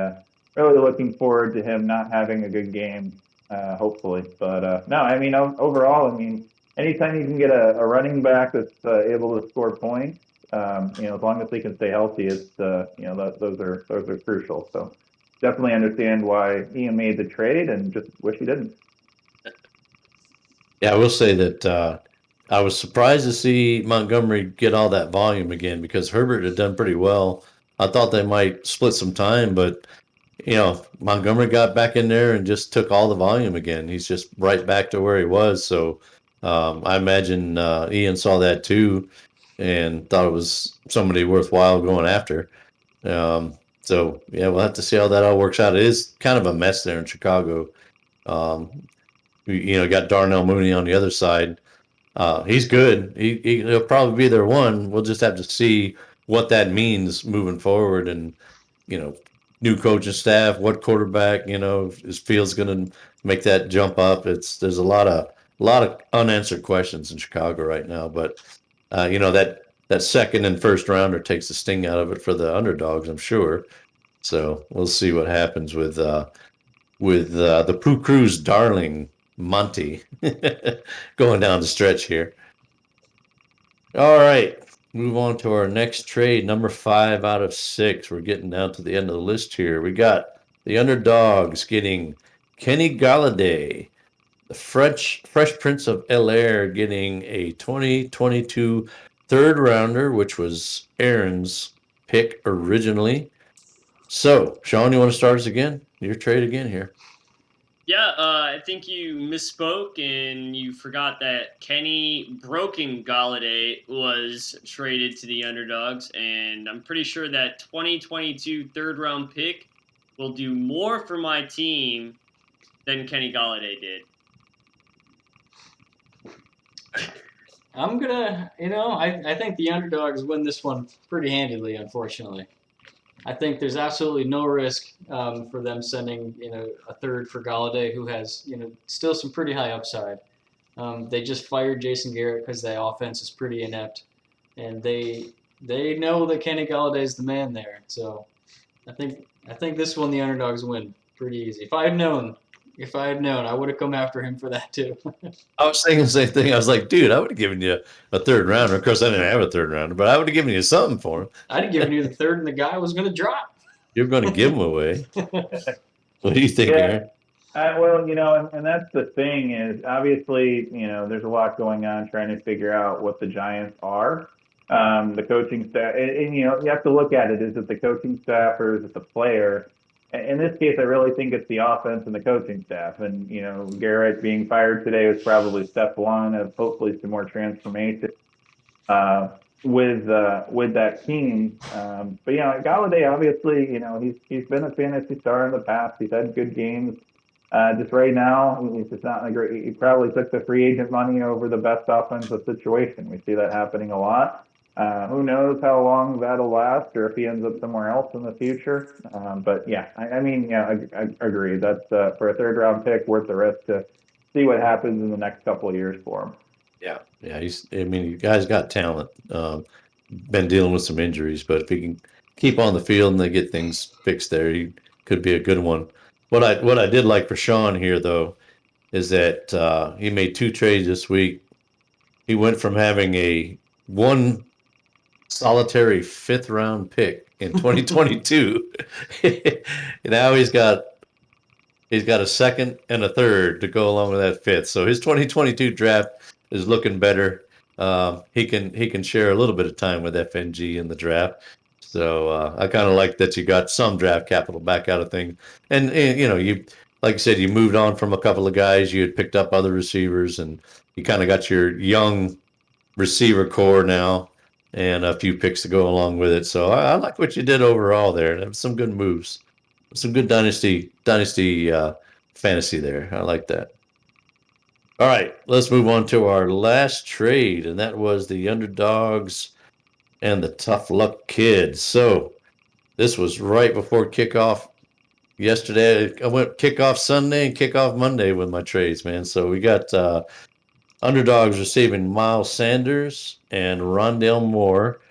looking forward to him not having a good game, hopefully. But no, I mean, overall, I mean, anytime you can get a running back that's able to score points, as long as he can stay healthy, it's those are crucial. So definitely understand why Ian made the trade, and just wish he didn't. Yeah, I will say that I was surprised to see Montgomery get all that volume again, because Herbert had done pretty well. I thought they might split some time, but Montgomery got back in there and just took all the volume again. He's just right back to where he was. So I imagine Ian saw that too and thought it was somebody worthwhile going after. So yeah, we'll have to see how that all works out. It is kind of a mess there in Chicago. Got Darnell Mooney on the other side. He's good. He'll probably be their one. We'll just have to see what that means moving forward, and new coaching staff, what quarterback, is Fields going to make that jump up? There's a lot of unanswered questions in Chicago right now, but that second and first rounder takes the sting out of it for the underdogs, I'm sure. So we'll see what happens with the Pooh Cruz darling Monty going down the stretch here. All right, move on to our next trade, number 5 out of 6. We're getting down to the end of the list here. We got the underdogs getting Kenny Galladay, the Fresh Prince of Bel-Air, getting a 2022 third rounder, which was Aaron's pick originally. So, Sean, you want to start us again? Your trade again here. Yeah, I think you misspoke and you forgot that Kenny Broken Galladay was traded to the underdogs, and I'm pretty sure that 2022 third round pick will do more for my team than Kenny Galladay did. I'm gonna, I think the underdogs win this one pretty handily, unfortunately. I think there's absolutely no risk for them sending, a third for Galladay, who has, still some pretty high upside. They just fired Jason Garrett because that offense is pretty inept, and they know that Kenny Galladay is the man there. So I think this one the underdogs win pretty easy. If I had known, I would have come after him for that too. I was thinking the same thing. I was like, dude, I would have given you a third rounder. Of course, I didn't have a third rounder, but I would have given you something for him. I'd have given you the third, and the guy was going to drop. You're going to give him away. What do you think, Aaron? Well, and that's the thing is, obviously, there's a lot going on trying to figure out what the Giants are. The coaching staff, and you have to look at it. Is it the coaching staff or is it the player? In this case, I really think it's the offense and the coaching staff. And, Garrett being fired today was probably step one of hopefully some more transformation with that team. But, Galladay, obviously, he's been a fantasy star in the past. He's had good games. Just right now, he's just not in a great. He probably took the free agent money over the best offensive situation. We see that happening a lot. Who knows how long that'll last, or if he ends up somewhere else in the future. But yeah, I agree. That's for a third round pick, worth the risk to see what happens in the next couple of years for him. Yeah. You guys got talent. Been dealing with some injuries, but if he can keep on the field and they get things fixed there, he could be a good one. What I did like for Sean here, though, is that he made 2 trades this week. He went from having a one solitary 5th round pick in 2022. Now he's got He's got a second and a third to go along with that fifth. So his 2022 draft is looking better. He can share a little bit of time with FNG in the draft. So I kind of like that you got some draft capital back out of things. And you like I said, you moved on from a couple of guys. You had picked up other receivers, and you kind of got your young receiver core now, and a few picks to go along with it. So I like what you did overall there. That was some good moves, some good dynasty fantasy there. I like that. All right, let's move on to our last trade, and that was the underdogs and the tough luck kids. So this was right before kickoff yesterday. I went kickoff Sunday and kickoff Monday with my trades, man. So we got underdogs receiving Miles Sanders and Rondale Moore.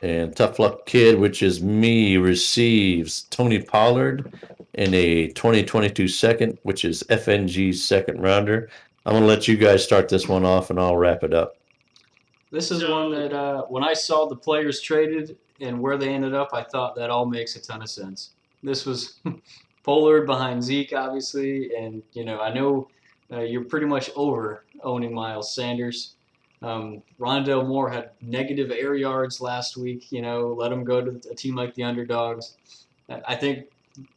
And Tough Luck Kid, which is me, receives Tony Pollard and a 2022 second, which is FNG's second rounder. I'm going to let you guys start this one off, and I'll wrap it up. This is one that when I saw the players traded and where they ended up, I thought that all makes a ton of sense. This was Pollard behind Zeke, obviously, and I know you're pretty much over owning Miles Sanders. Rondale Moore had negative air yards last week. Let him go to a team like the underdogs. I think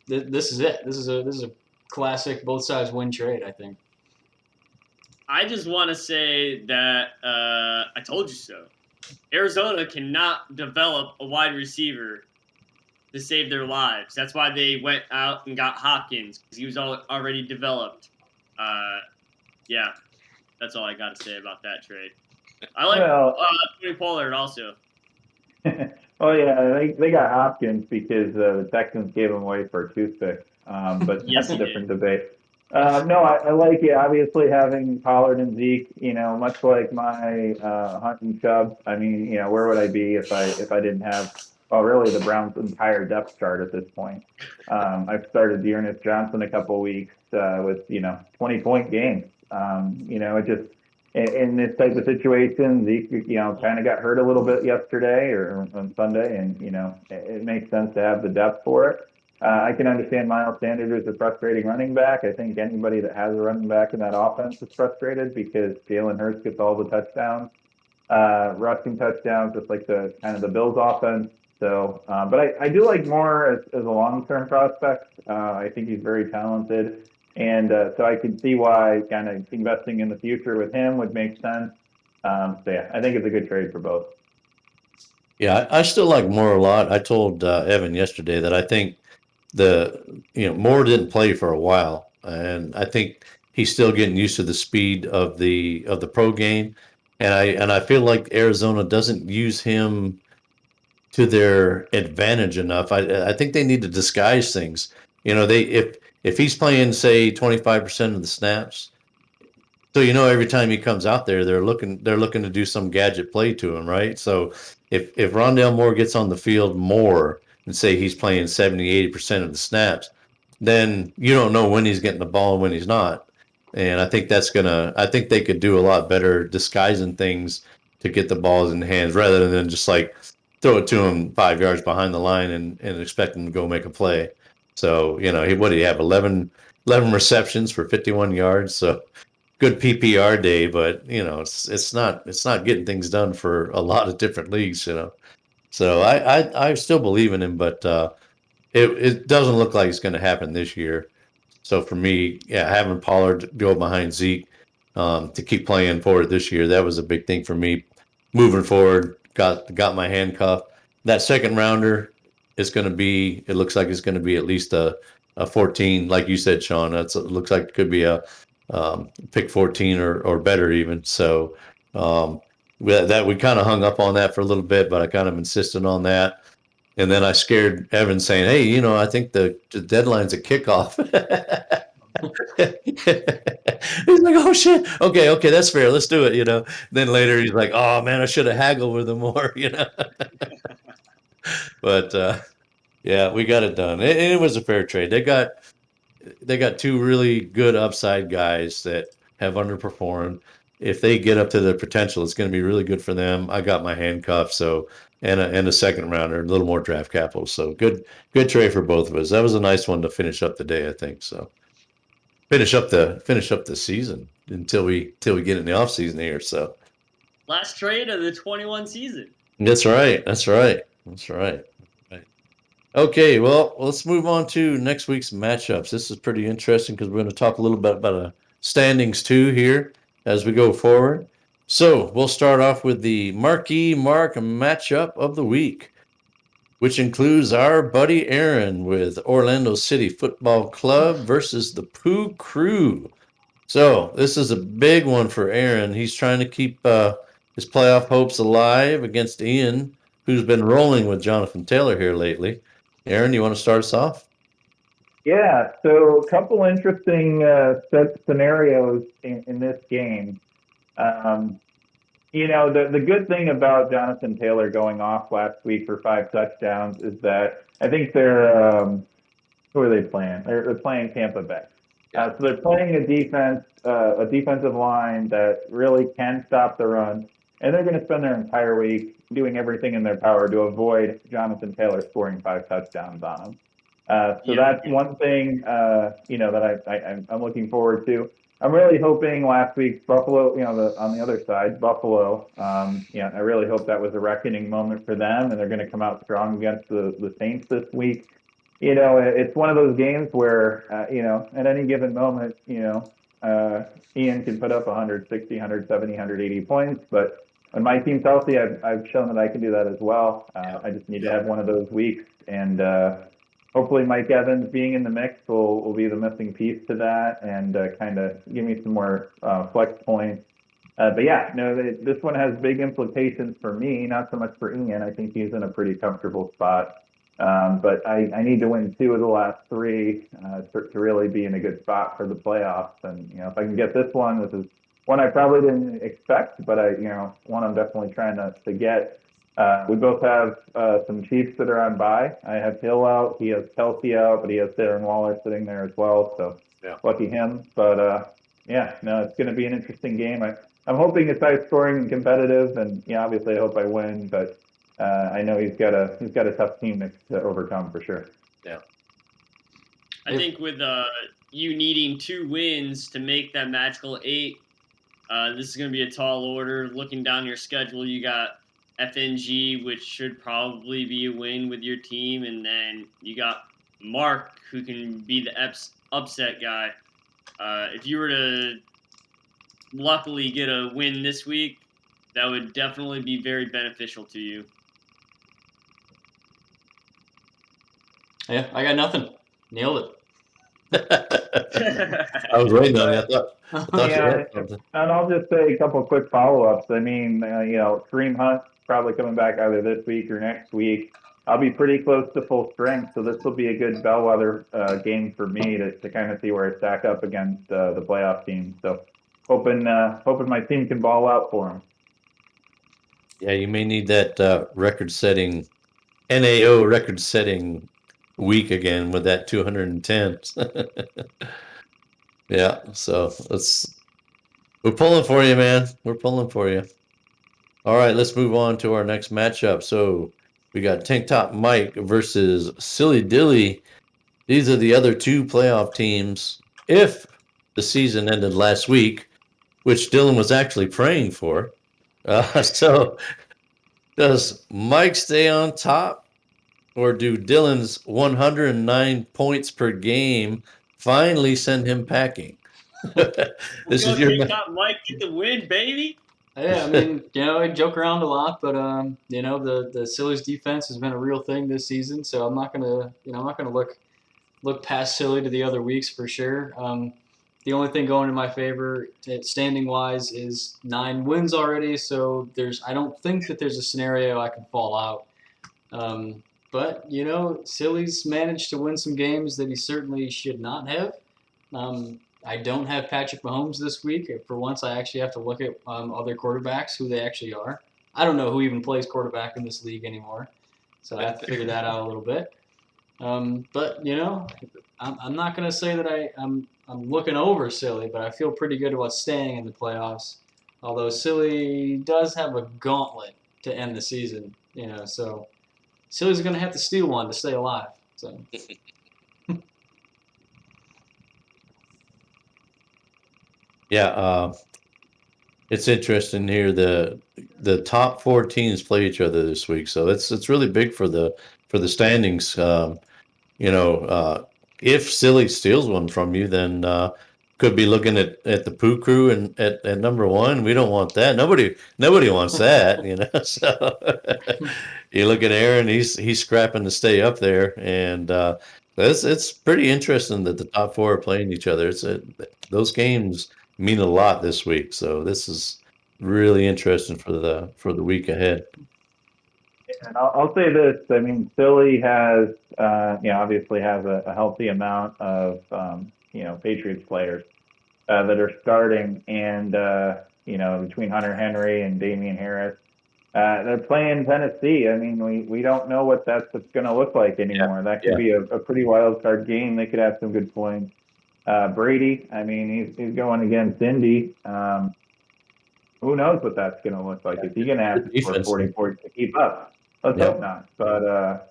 this is it. This is a classic both sides win trade, I think. I just want to say that I told you so. Arizona cannot develop a wide receiver to save their lives. That's why they went out and got Hopkins, because he was already developed. Yeah, that's all I got to say about that trade. I like Tony Pollard also. Oh yeah, they got Hopkins because the Texans gave him away for a toothpick. But Yes, that's a different debate. No, I like it. Obviously, having Pollard and Zeke, much like my Hunt and Chubb. I mean, where would I be if I didn't have? Well, really, the Browns' entire depth chart at this point. I've started Dearness Johnson a couple weeks with 20-point games. It just in this type of situation, Zeke, kind of got hurt a little bit yesterday or on Sunday, and it makes sense to have the depth for it. I can understand Miles Sanders is a frustrating running back. I think anybody that has a running back in that offense is frustrated because Jalen Hurts gets all the touchdowns, rushing touchdowns, just like the kind of the Bills offense. So, but I do like Moore as a long-term prospect. I think he's very talented. And so I can see why kind of investing in the future with him would make sense. So yeah, I think it's a good trade for both. Yeah, I still like Moore a lot. I told Evan yesterday that I think Moore didn't play for a while, and I think he's still getting used to the speed of the pro game, and I feel like Arizona doesn't use him to their advantage enough. I think they need to disguise things. If he's playing, say, 25% of the snaps, so every time he comes out there, they're looking to do some gadget play to him, right? So if Rondale Moore gets on the field more and say he's playing 70-80% of the snaps, then you don't know when he's getting the ball and when he's not. And I think I think they could do a lot better disguising things to get the balls in the hands rather than just like throw it to him 5 yards behind the line and expect him to go make a play. So, what do you have? 11 receptions for 51 yards. So good PPR day, but it's not getting things done for a lot of different leagues. So I still believe in him, but it doesn't look like it's going to happen this year. So for me, yeah, having Pollard go behind Zeke to keep playing forward this year, that was a big thing for me. Moving forward, got my handcuff. That second rounder is going to be. It looks like it's going to be at least a 14, like you said, Sean. It looks like it could be a pick 14 or better even. So we kind of hung up on that for a little bit, but I kind of insisted on that. And then I scared Evan saying, hey, I think the deadline's a kickoff. He's like, oh, shit. Okay, that's fair. Let's do it, Then later he's like, oh, man, I should have haggled with him more, But, yeah, we got it done. It was a fair trade. They got two really good upside guys that have underperformed. If they get up to their potential, it's going to be really good for them. I got my handcuff, and a second rounder, a little more draft capital. So good trade for both of us. That was a nice one to finish up the day, I think. So finish up the season until we get in the off season here. So Last trade of the 21 season. that's right. That's right. That's right. Right. Okay, well, let's move on to next week's matchups. This is pretty interesting because we're going to talk a little bit about standings too here as we go forward. So we'll start off with the marquee mark matchup of the week, which includes our buddy Aaron with Orlando City Football Club versus the Pooh Crew. So this is a big one for Aaron. He's trying to keep his playoff hopes alive against Ian, who's been rolling with Jonathan Taylor here lately. Aaron, you want to start us off? Yeah, so a couple interesting scenarios in this game. The good thing about Jonathan Taylor going off last week for 5 touchdowns is that I think they're who are they playing? They're playing Tampa Bay. So they're playing a defensive line that really can stop the run, and they're going to spend their entire week doing everything in their power to avoid Jonathan Taylor scoring 5 touchdowns on them. So that's one thing, that I'm looking forward to. I'm really hoping last week's Buffalo, on the other side, Buffalo, I really hope that was a reckoning moment for them, and they're going to come out strong against the Saints this week. It's one of those games where, at any given moment, Ian can put up 160, 170, 180 points, but when my team's healthy, I've shown that I can do that as well. I just need to have one of those weeks, and hopefully Mike Evans being in the mix will be the missing piece to that and kind of give me some more flex points. This one has big implications for me, not so much for Ian. I think he's in a pretty comfortable spot. But I need to win 2 of the last 3 to really be in a good spot for the playoffs. And, if I can get this is one I probably didn't expect, but one I'm definitely trying to get. We both have some Chiefs that are on bye. I have Hill out. He has Kelsey out, but he has Darren Waller sitting there as well. So lucky him. But it's going to be an interesting game. I'm hoping it's high scoring and competitive, and obviously I hope I win. But I know he's got a tough team to overcome for sure. Yeah. I think with you needing 2 wins to make that magical 8, this is going to be a tall order. Looking down your schedule, you got FNG, which should probably be a win with your team, and then you got Mark, who can be the upset guy. If you were to luckily get a win this week, that would definitely be very beneficial to you. Yeah, I got nothing. Nailed I was waiting on you. I thought you had something. And I'll just say a couple of quick follow-ups. I mean, Kareem Hunt probably coming back either this week or next week. I'll be pretty close to full strength, so this will be a good bellwether game for me to kind of see where I stack up against the playoff team. So hoping my team can ball out for him. Yeah, you may need that record-setting NAO record-setting week again with that 210. Yeah, so we're pulling for you, man. We're pulling for you. All right, let's move on to our next matchup. So we got Tank Top Mike versus SillyDilly. These are the other 2 playoff teams. If the season ended last week, which Dylan was actually praying for. So does Mike stay on top, or do Dylan's 109 points per game finally send him packing? This is your Mike get the win, baby. Yeah, I mean, I joke around a lot, but the Silly's defense has been a real thing this season. So I'm not gonna look past Silly to the other weeks for sure. The only thing going in my favor, standing wise, is 9 wins already. So I don't think that there's a scenario I can fall out. But Silly's managed to win some games that he certainly should not have. I don't have Patrick Mahomes this week. For once, I actually have to look at other quarterbacks, who they actually are. I don't know who even plays quarterback in this league anymore, so I have to figure that out a little bit. But I'm not going to say that I'm looking over Silly, but I feel pretty good about staying in the playoffs. Although Silly does have a gauntlet to end the season, so Silly's going to have to steal one to stay alive. So. Yeah, it's interesting here. The top 4 teams play each other this week, so it's really big for the standings. You know, if Silly steals one from you, then could be looking at the Poo Crew and at number one. We don't want that. Nobody wants that. You know, so you look at Aaron. He's scrapping to stay up there, and it's pretty interesting that the top 4 are playing each other. Those games mean a lot this week, so this is really interesting for the week ahead. And I'll say this. I mean, Philly has, obviously has a healthy amount of, Patriots players that are starting, and between Hunter Henry and Damian Harris, they're playing Tennessee. I mean, we don't know what that's going to look like anymore. Yeah, That could be a pretty wild card game. They could have some good points. Brady, I mean, he's going against Indy. Who knows what that's going to look like? Is he going to have to score 40 points to keep up? Let's hope not. But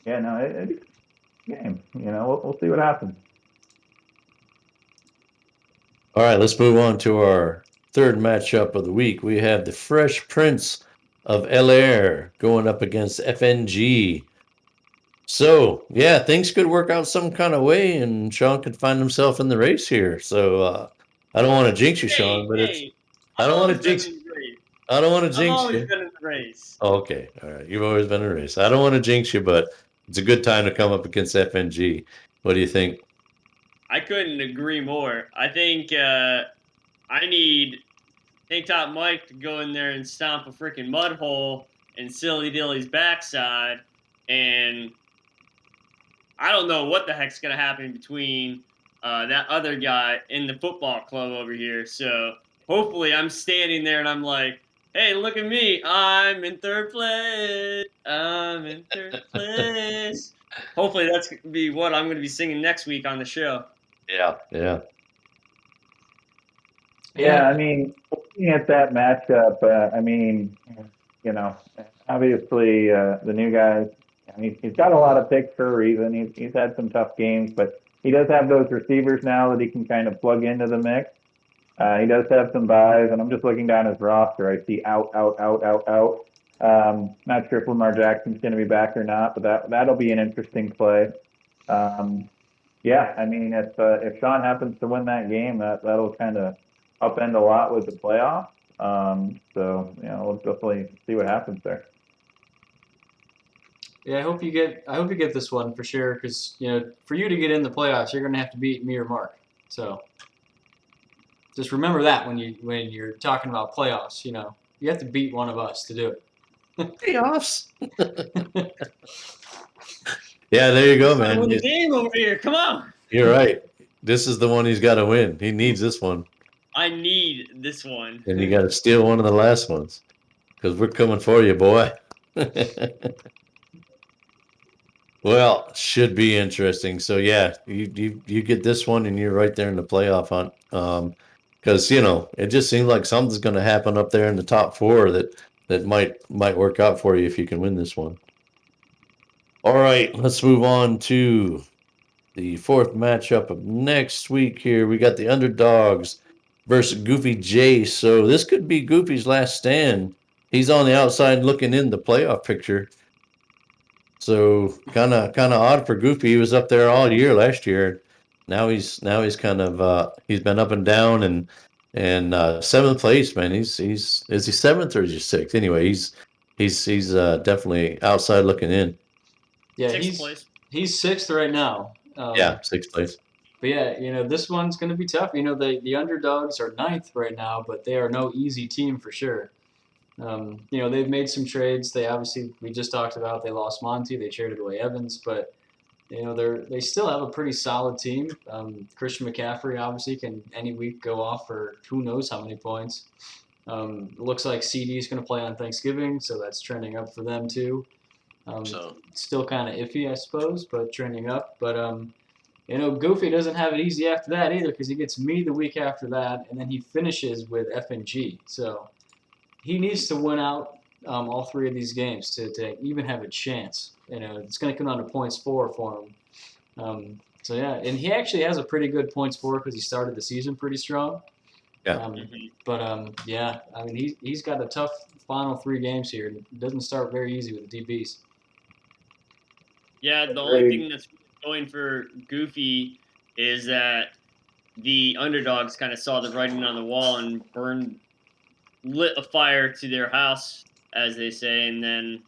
it's a game. We'll see what happens. All right, let's move on to our third matchup of the week. We have the Fresh Prince of El Air going up against FNG. So, yeah, things could work out some kind of way, and Sean could find himself in the race here. So, I don't want to jinx you, Sean, but I don't want to jinx. I don't want to jinx I've always you. been in the race. Oh, okay, all right. You've always been in a race. I don't want to jinx you, but it's a good time to come up against FNG. What do you think? I couldn't agree more. I think I need Tank Top Mike to go in there and stomp a freaking mud hole in SillyDilly's backside, and I don't know what the heck's gonna happen between that other guy in the football club over here. So hopefully, I'm standing there and I'm like, "Hey, look at me! I'm in third place. I'm in third place." Hopefully, that's gonna be what I'm gonna be singing next week on the show. Yeah. Yeah, I mean, looking at that matchup, obviously the new guys, he's got a lot of picks for a reason. He's had some tough games, but he does have those receivers now that he can kind of plug into the mix. He does have some buys, and I'm just looking down his roster. I see out. Not sure if Lamar Jackson's going to be back or not, but that'll be an interesting play. If Sean happens to win that game, that'll kind of upend a lot with the playoffs. We'll definitely see what happens there. Yeah, I hope you get this one for sure, because for you to get in the playoffs, you're gonna have to beat me or Mark. So just remember that when you're talking about playoffs, you have to beat one of us to do it. Playoffs. Yeah, there you go, man. Win the game over here. Come on. You're right. This is the one he's got to win. He needs this one. I need this one. And you got to steal one of the last ones, because we're coming for you, boy. Well, should be interesting. So yeah, you get this one, and you're right there in the playoff hunt. Because it just seems like something's going to happen up there in the top 4 that might work out for you if you can win this one. All right, let's move on to the fourth matchup of next week here. We got the underdogs versus Goofy J. So this could be Goofy's last stand. He's on the outside looking in the playoff picture. So kind of odd for Goofy. He was up there all year last year. Now he's kind of he's been up and down, and 7th place, man. Is he 7th or is he 6th? Anyway, he's definitely outside looking in. Yeah, 6th place. He's 6th right now. 6th place. But yeah, this one's going to be tough. The underdogs are 9th right now, but they are no easy team for sure. They've made some trades. We just talked about, they lost Monty, they traded away Evans, but they still have a pretty solid team. Christian McCaffrey obviously can any week go off for who knows how many points. It looks like CD is going to play on Thanksgiving, so that's trending up for them too. Still kind of iffy, I suppose, but trending up. But Goofy doesn't have it easy after that either, because he gets me the week after that, and then he finishes with FNG. So he needs to win out all 3 of these games to even have a chance. It's going to come down to points for him. And he actually has a pretty good points for because he started the season pretty strong. Yeah. Yeah, I mean, he's got a tough final 3 games here. It doesn't start very easy with the DBs. Yeah, the only thing that's going for Goofy is that the underdogs kind of saw the writing on the wall and lit a fire to their house, as they say, and then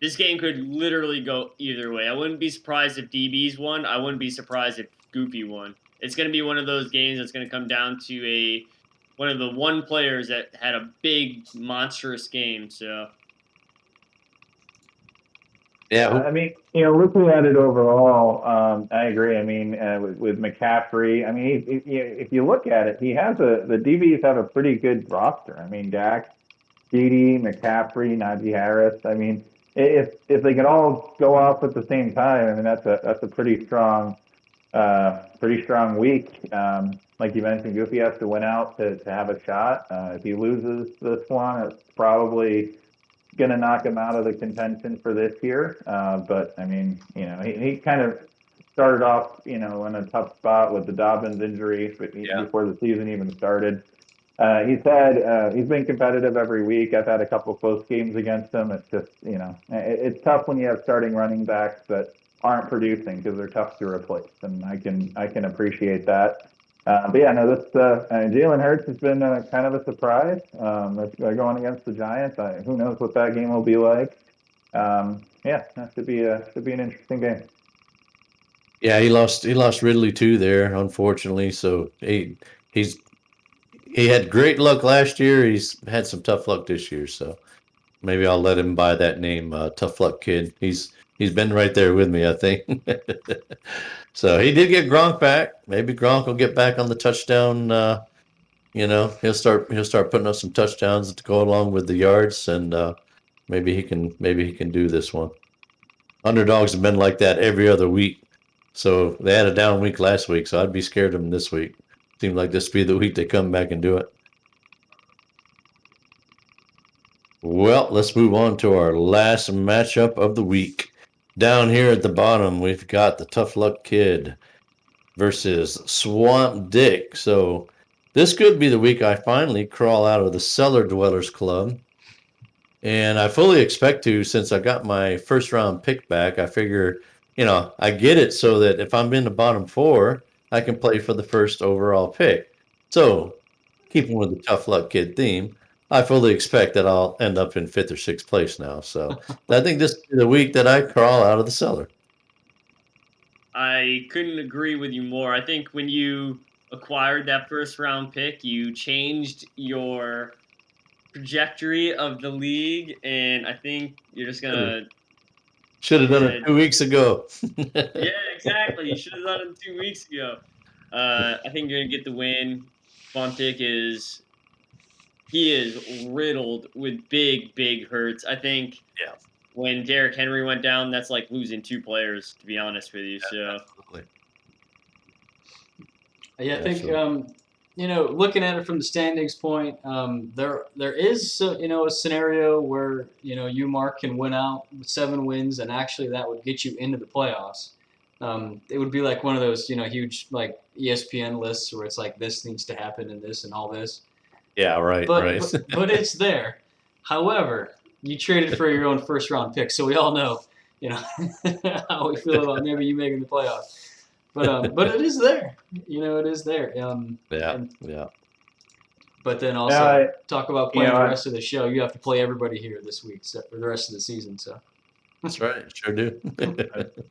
this game could literally go either way. I wouldn't be surprised if DBs won. I wouldn't be surprised if Goofy won. It's going to be one of those games that's going to come down to one of the one players that had a big monstrous game. So Yeah. I mean, looking at it overall, I agree. I mean, with McCaffrey, I mean, if you look at it, the DBs have a pretty good roster. I mean, Dak, CD, McCaffrey, Najee Harris. I mean, if they could all go off at the same time, I mean, that's a pretty strong week. Like you mentioned, Goofy has to win out to have a shot. If he loses this one, it's probably going to knock him out of the contention for this year. But I mean, he kind of started off, in a tough spot with the Dobbins injury before the season even started. He's been competitive every week. I've had a couple close games against him. It's just, it's tough when you have starting running backs that aren't producing because they're tough to replace, and I can appreciate that. But yeah, no, Jalen Hurts has been kind of a surprise. They're going against the Giants. Who knows what that game will be like? Yeah, that should be an interesting game. Yeah, he lost Ridley too there, unfortunately. So he had great luck last year. He's had some tough luck this year. So maybe I'll let him buy that name, Tough Luck Kid. He's been right there with me, I think. So he did get Gronk back. Maybe Gronk will get back on the touchdown. He'll start putting up some touchdowns to go along with the yards, and maybe he can do this one. Underdogs have been like that every other week. So they had a down week last week, so I'd be scared of them this week. Seems like this would be the week they come back and do it. Well, let's move on to our last matchup of the week. Down here at the bottom, we've got the Tough Luck Kid versus Swamp Dick. So this could be the week I finally crawl out of the Cellar Dwellers Club. And I fully expect to, since I got my first round pick back. I figure, I get it so that if I'm in the bottom 4, I can play for the first overall pick. So, keeping with the Tough Luck Kid theme, I fully expect that I'll end up in 5th or 6th place now. So, I think this is the week that I crawl out of the cellar. I couldn't agree with you more. I think when you acquired that first round pick, you changed your trajectory of the league, and I think you're just gonna. Should have done it 2 weeks ago. Yeah, exactly. You should have done it 2 weeks ago. I think you're gonna get the win. Fontic is riddled with big hurts. I think when Derrick Henry went down, that's like losing 2 players, to be honest with you. So Absolutely. Yeah, I think looking at it from the standings point, there is a scenario where you Mark can win out with 7 wins, and actually that would get you into the playoffs. It would be like one of those huge like ESPN lists where it's like this needs to happen and this and all this. Yeah, right. But it's there. However, you traded for your own first round pick, so we all know how we feel about maybe you making the playoffs. But it is there. It is there. Yeah. But then also talk about playing the rest of the show. You have to play everybody here this week for the rest of the season. So that's right. Sure do.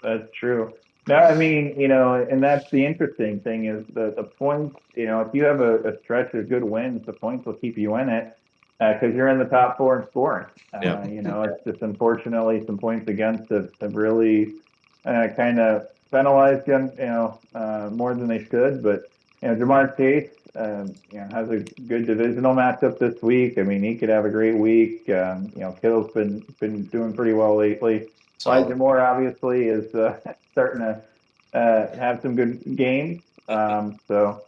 That's true. No, I mean, and that's the interesting thing is the points. If you have a stretch of good wins, the points will keep you in it because you're in the top 4 in scoring. It's just unfortunately some points against have really kind of penalized them, more than they should. But Jamar Chase, has a good divisional matchup this week. I mean, he could have a great week. Kittle's been doing pretty well lately. Elijah Moore obviously is starting to have some good games. So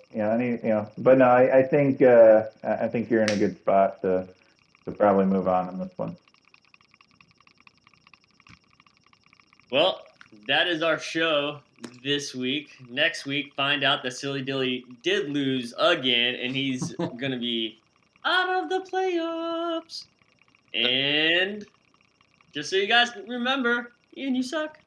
but no, I think you're in a good spot to probably move on in this one. Well, that is our show this week. Next week, find out that SillyDilly did lose again, and he's going to be out of the playoffs. And just so you guys remember, Ian, you suck.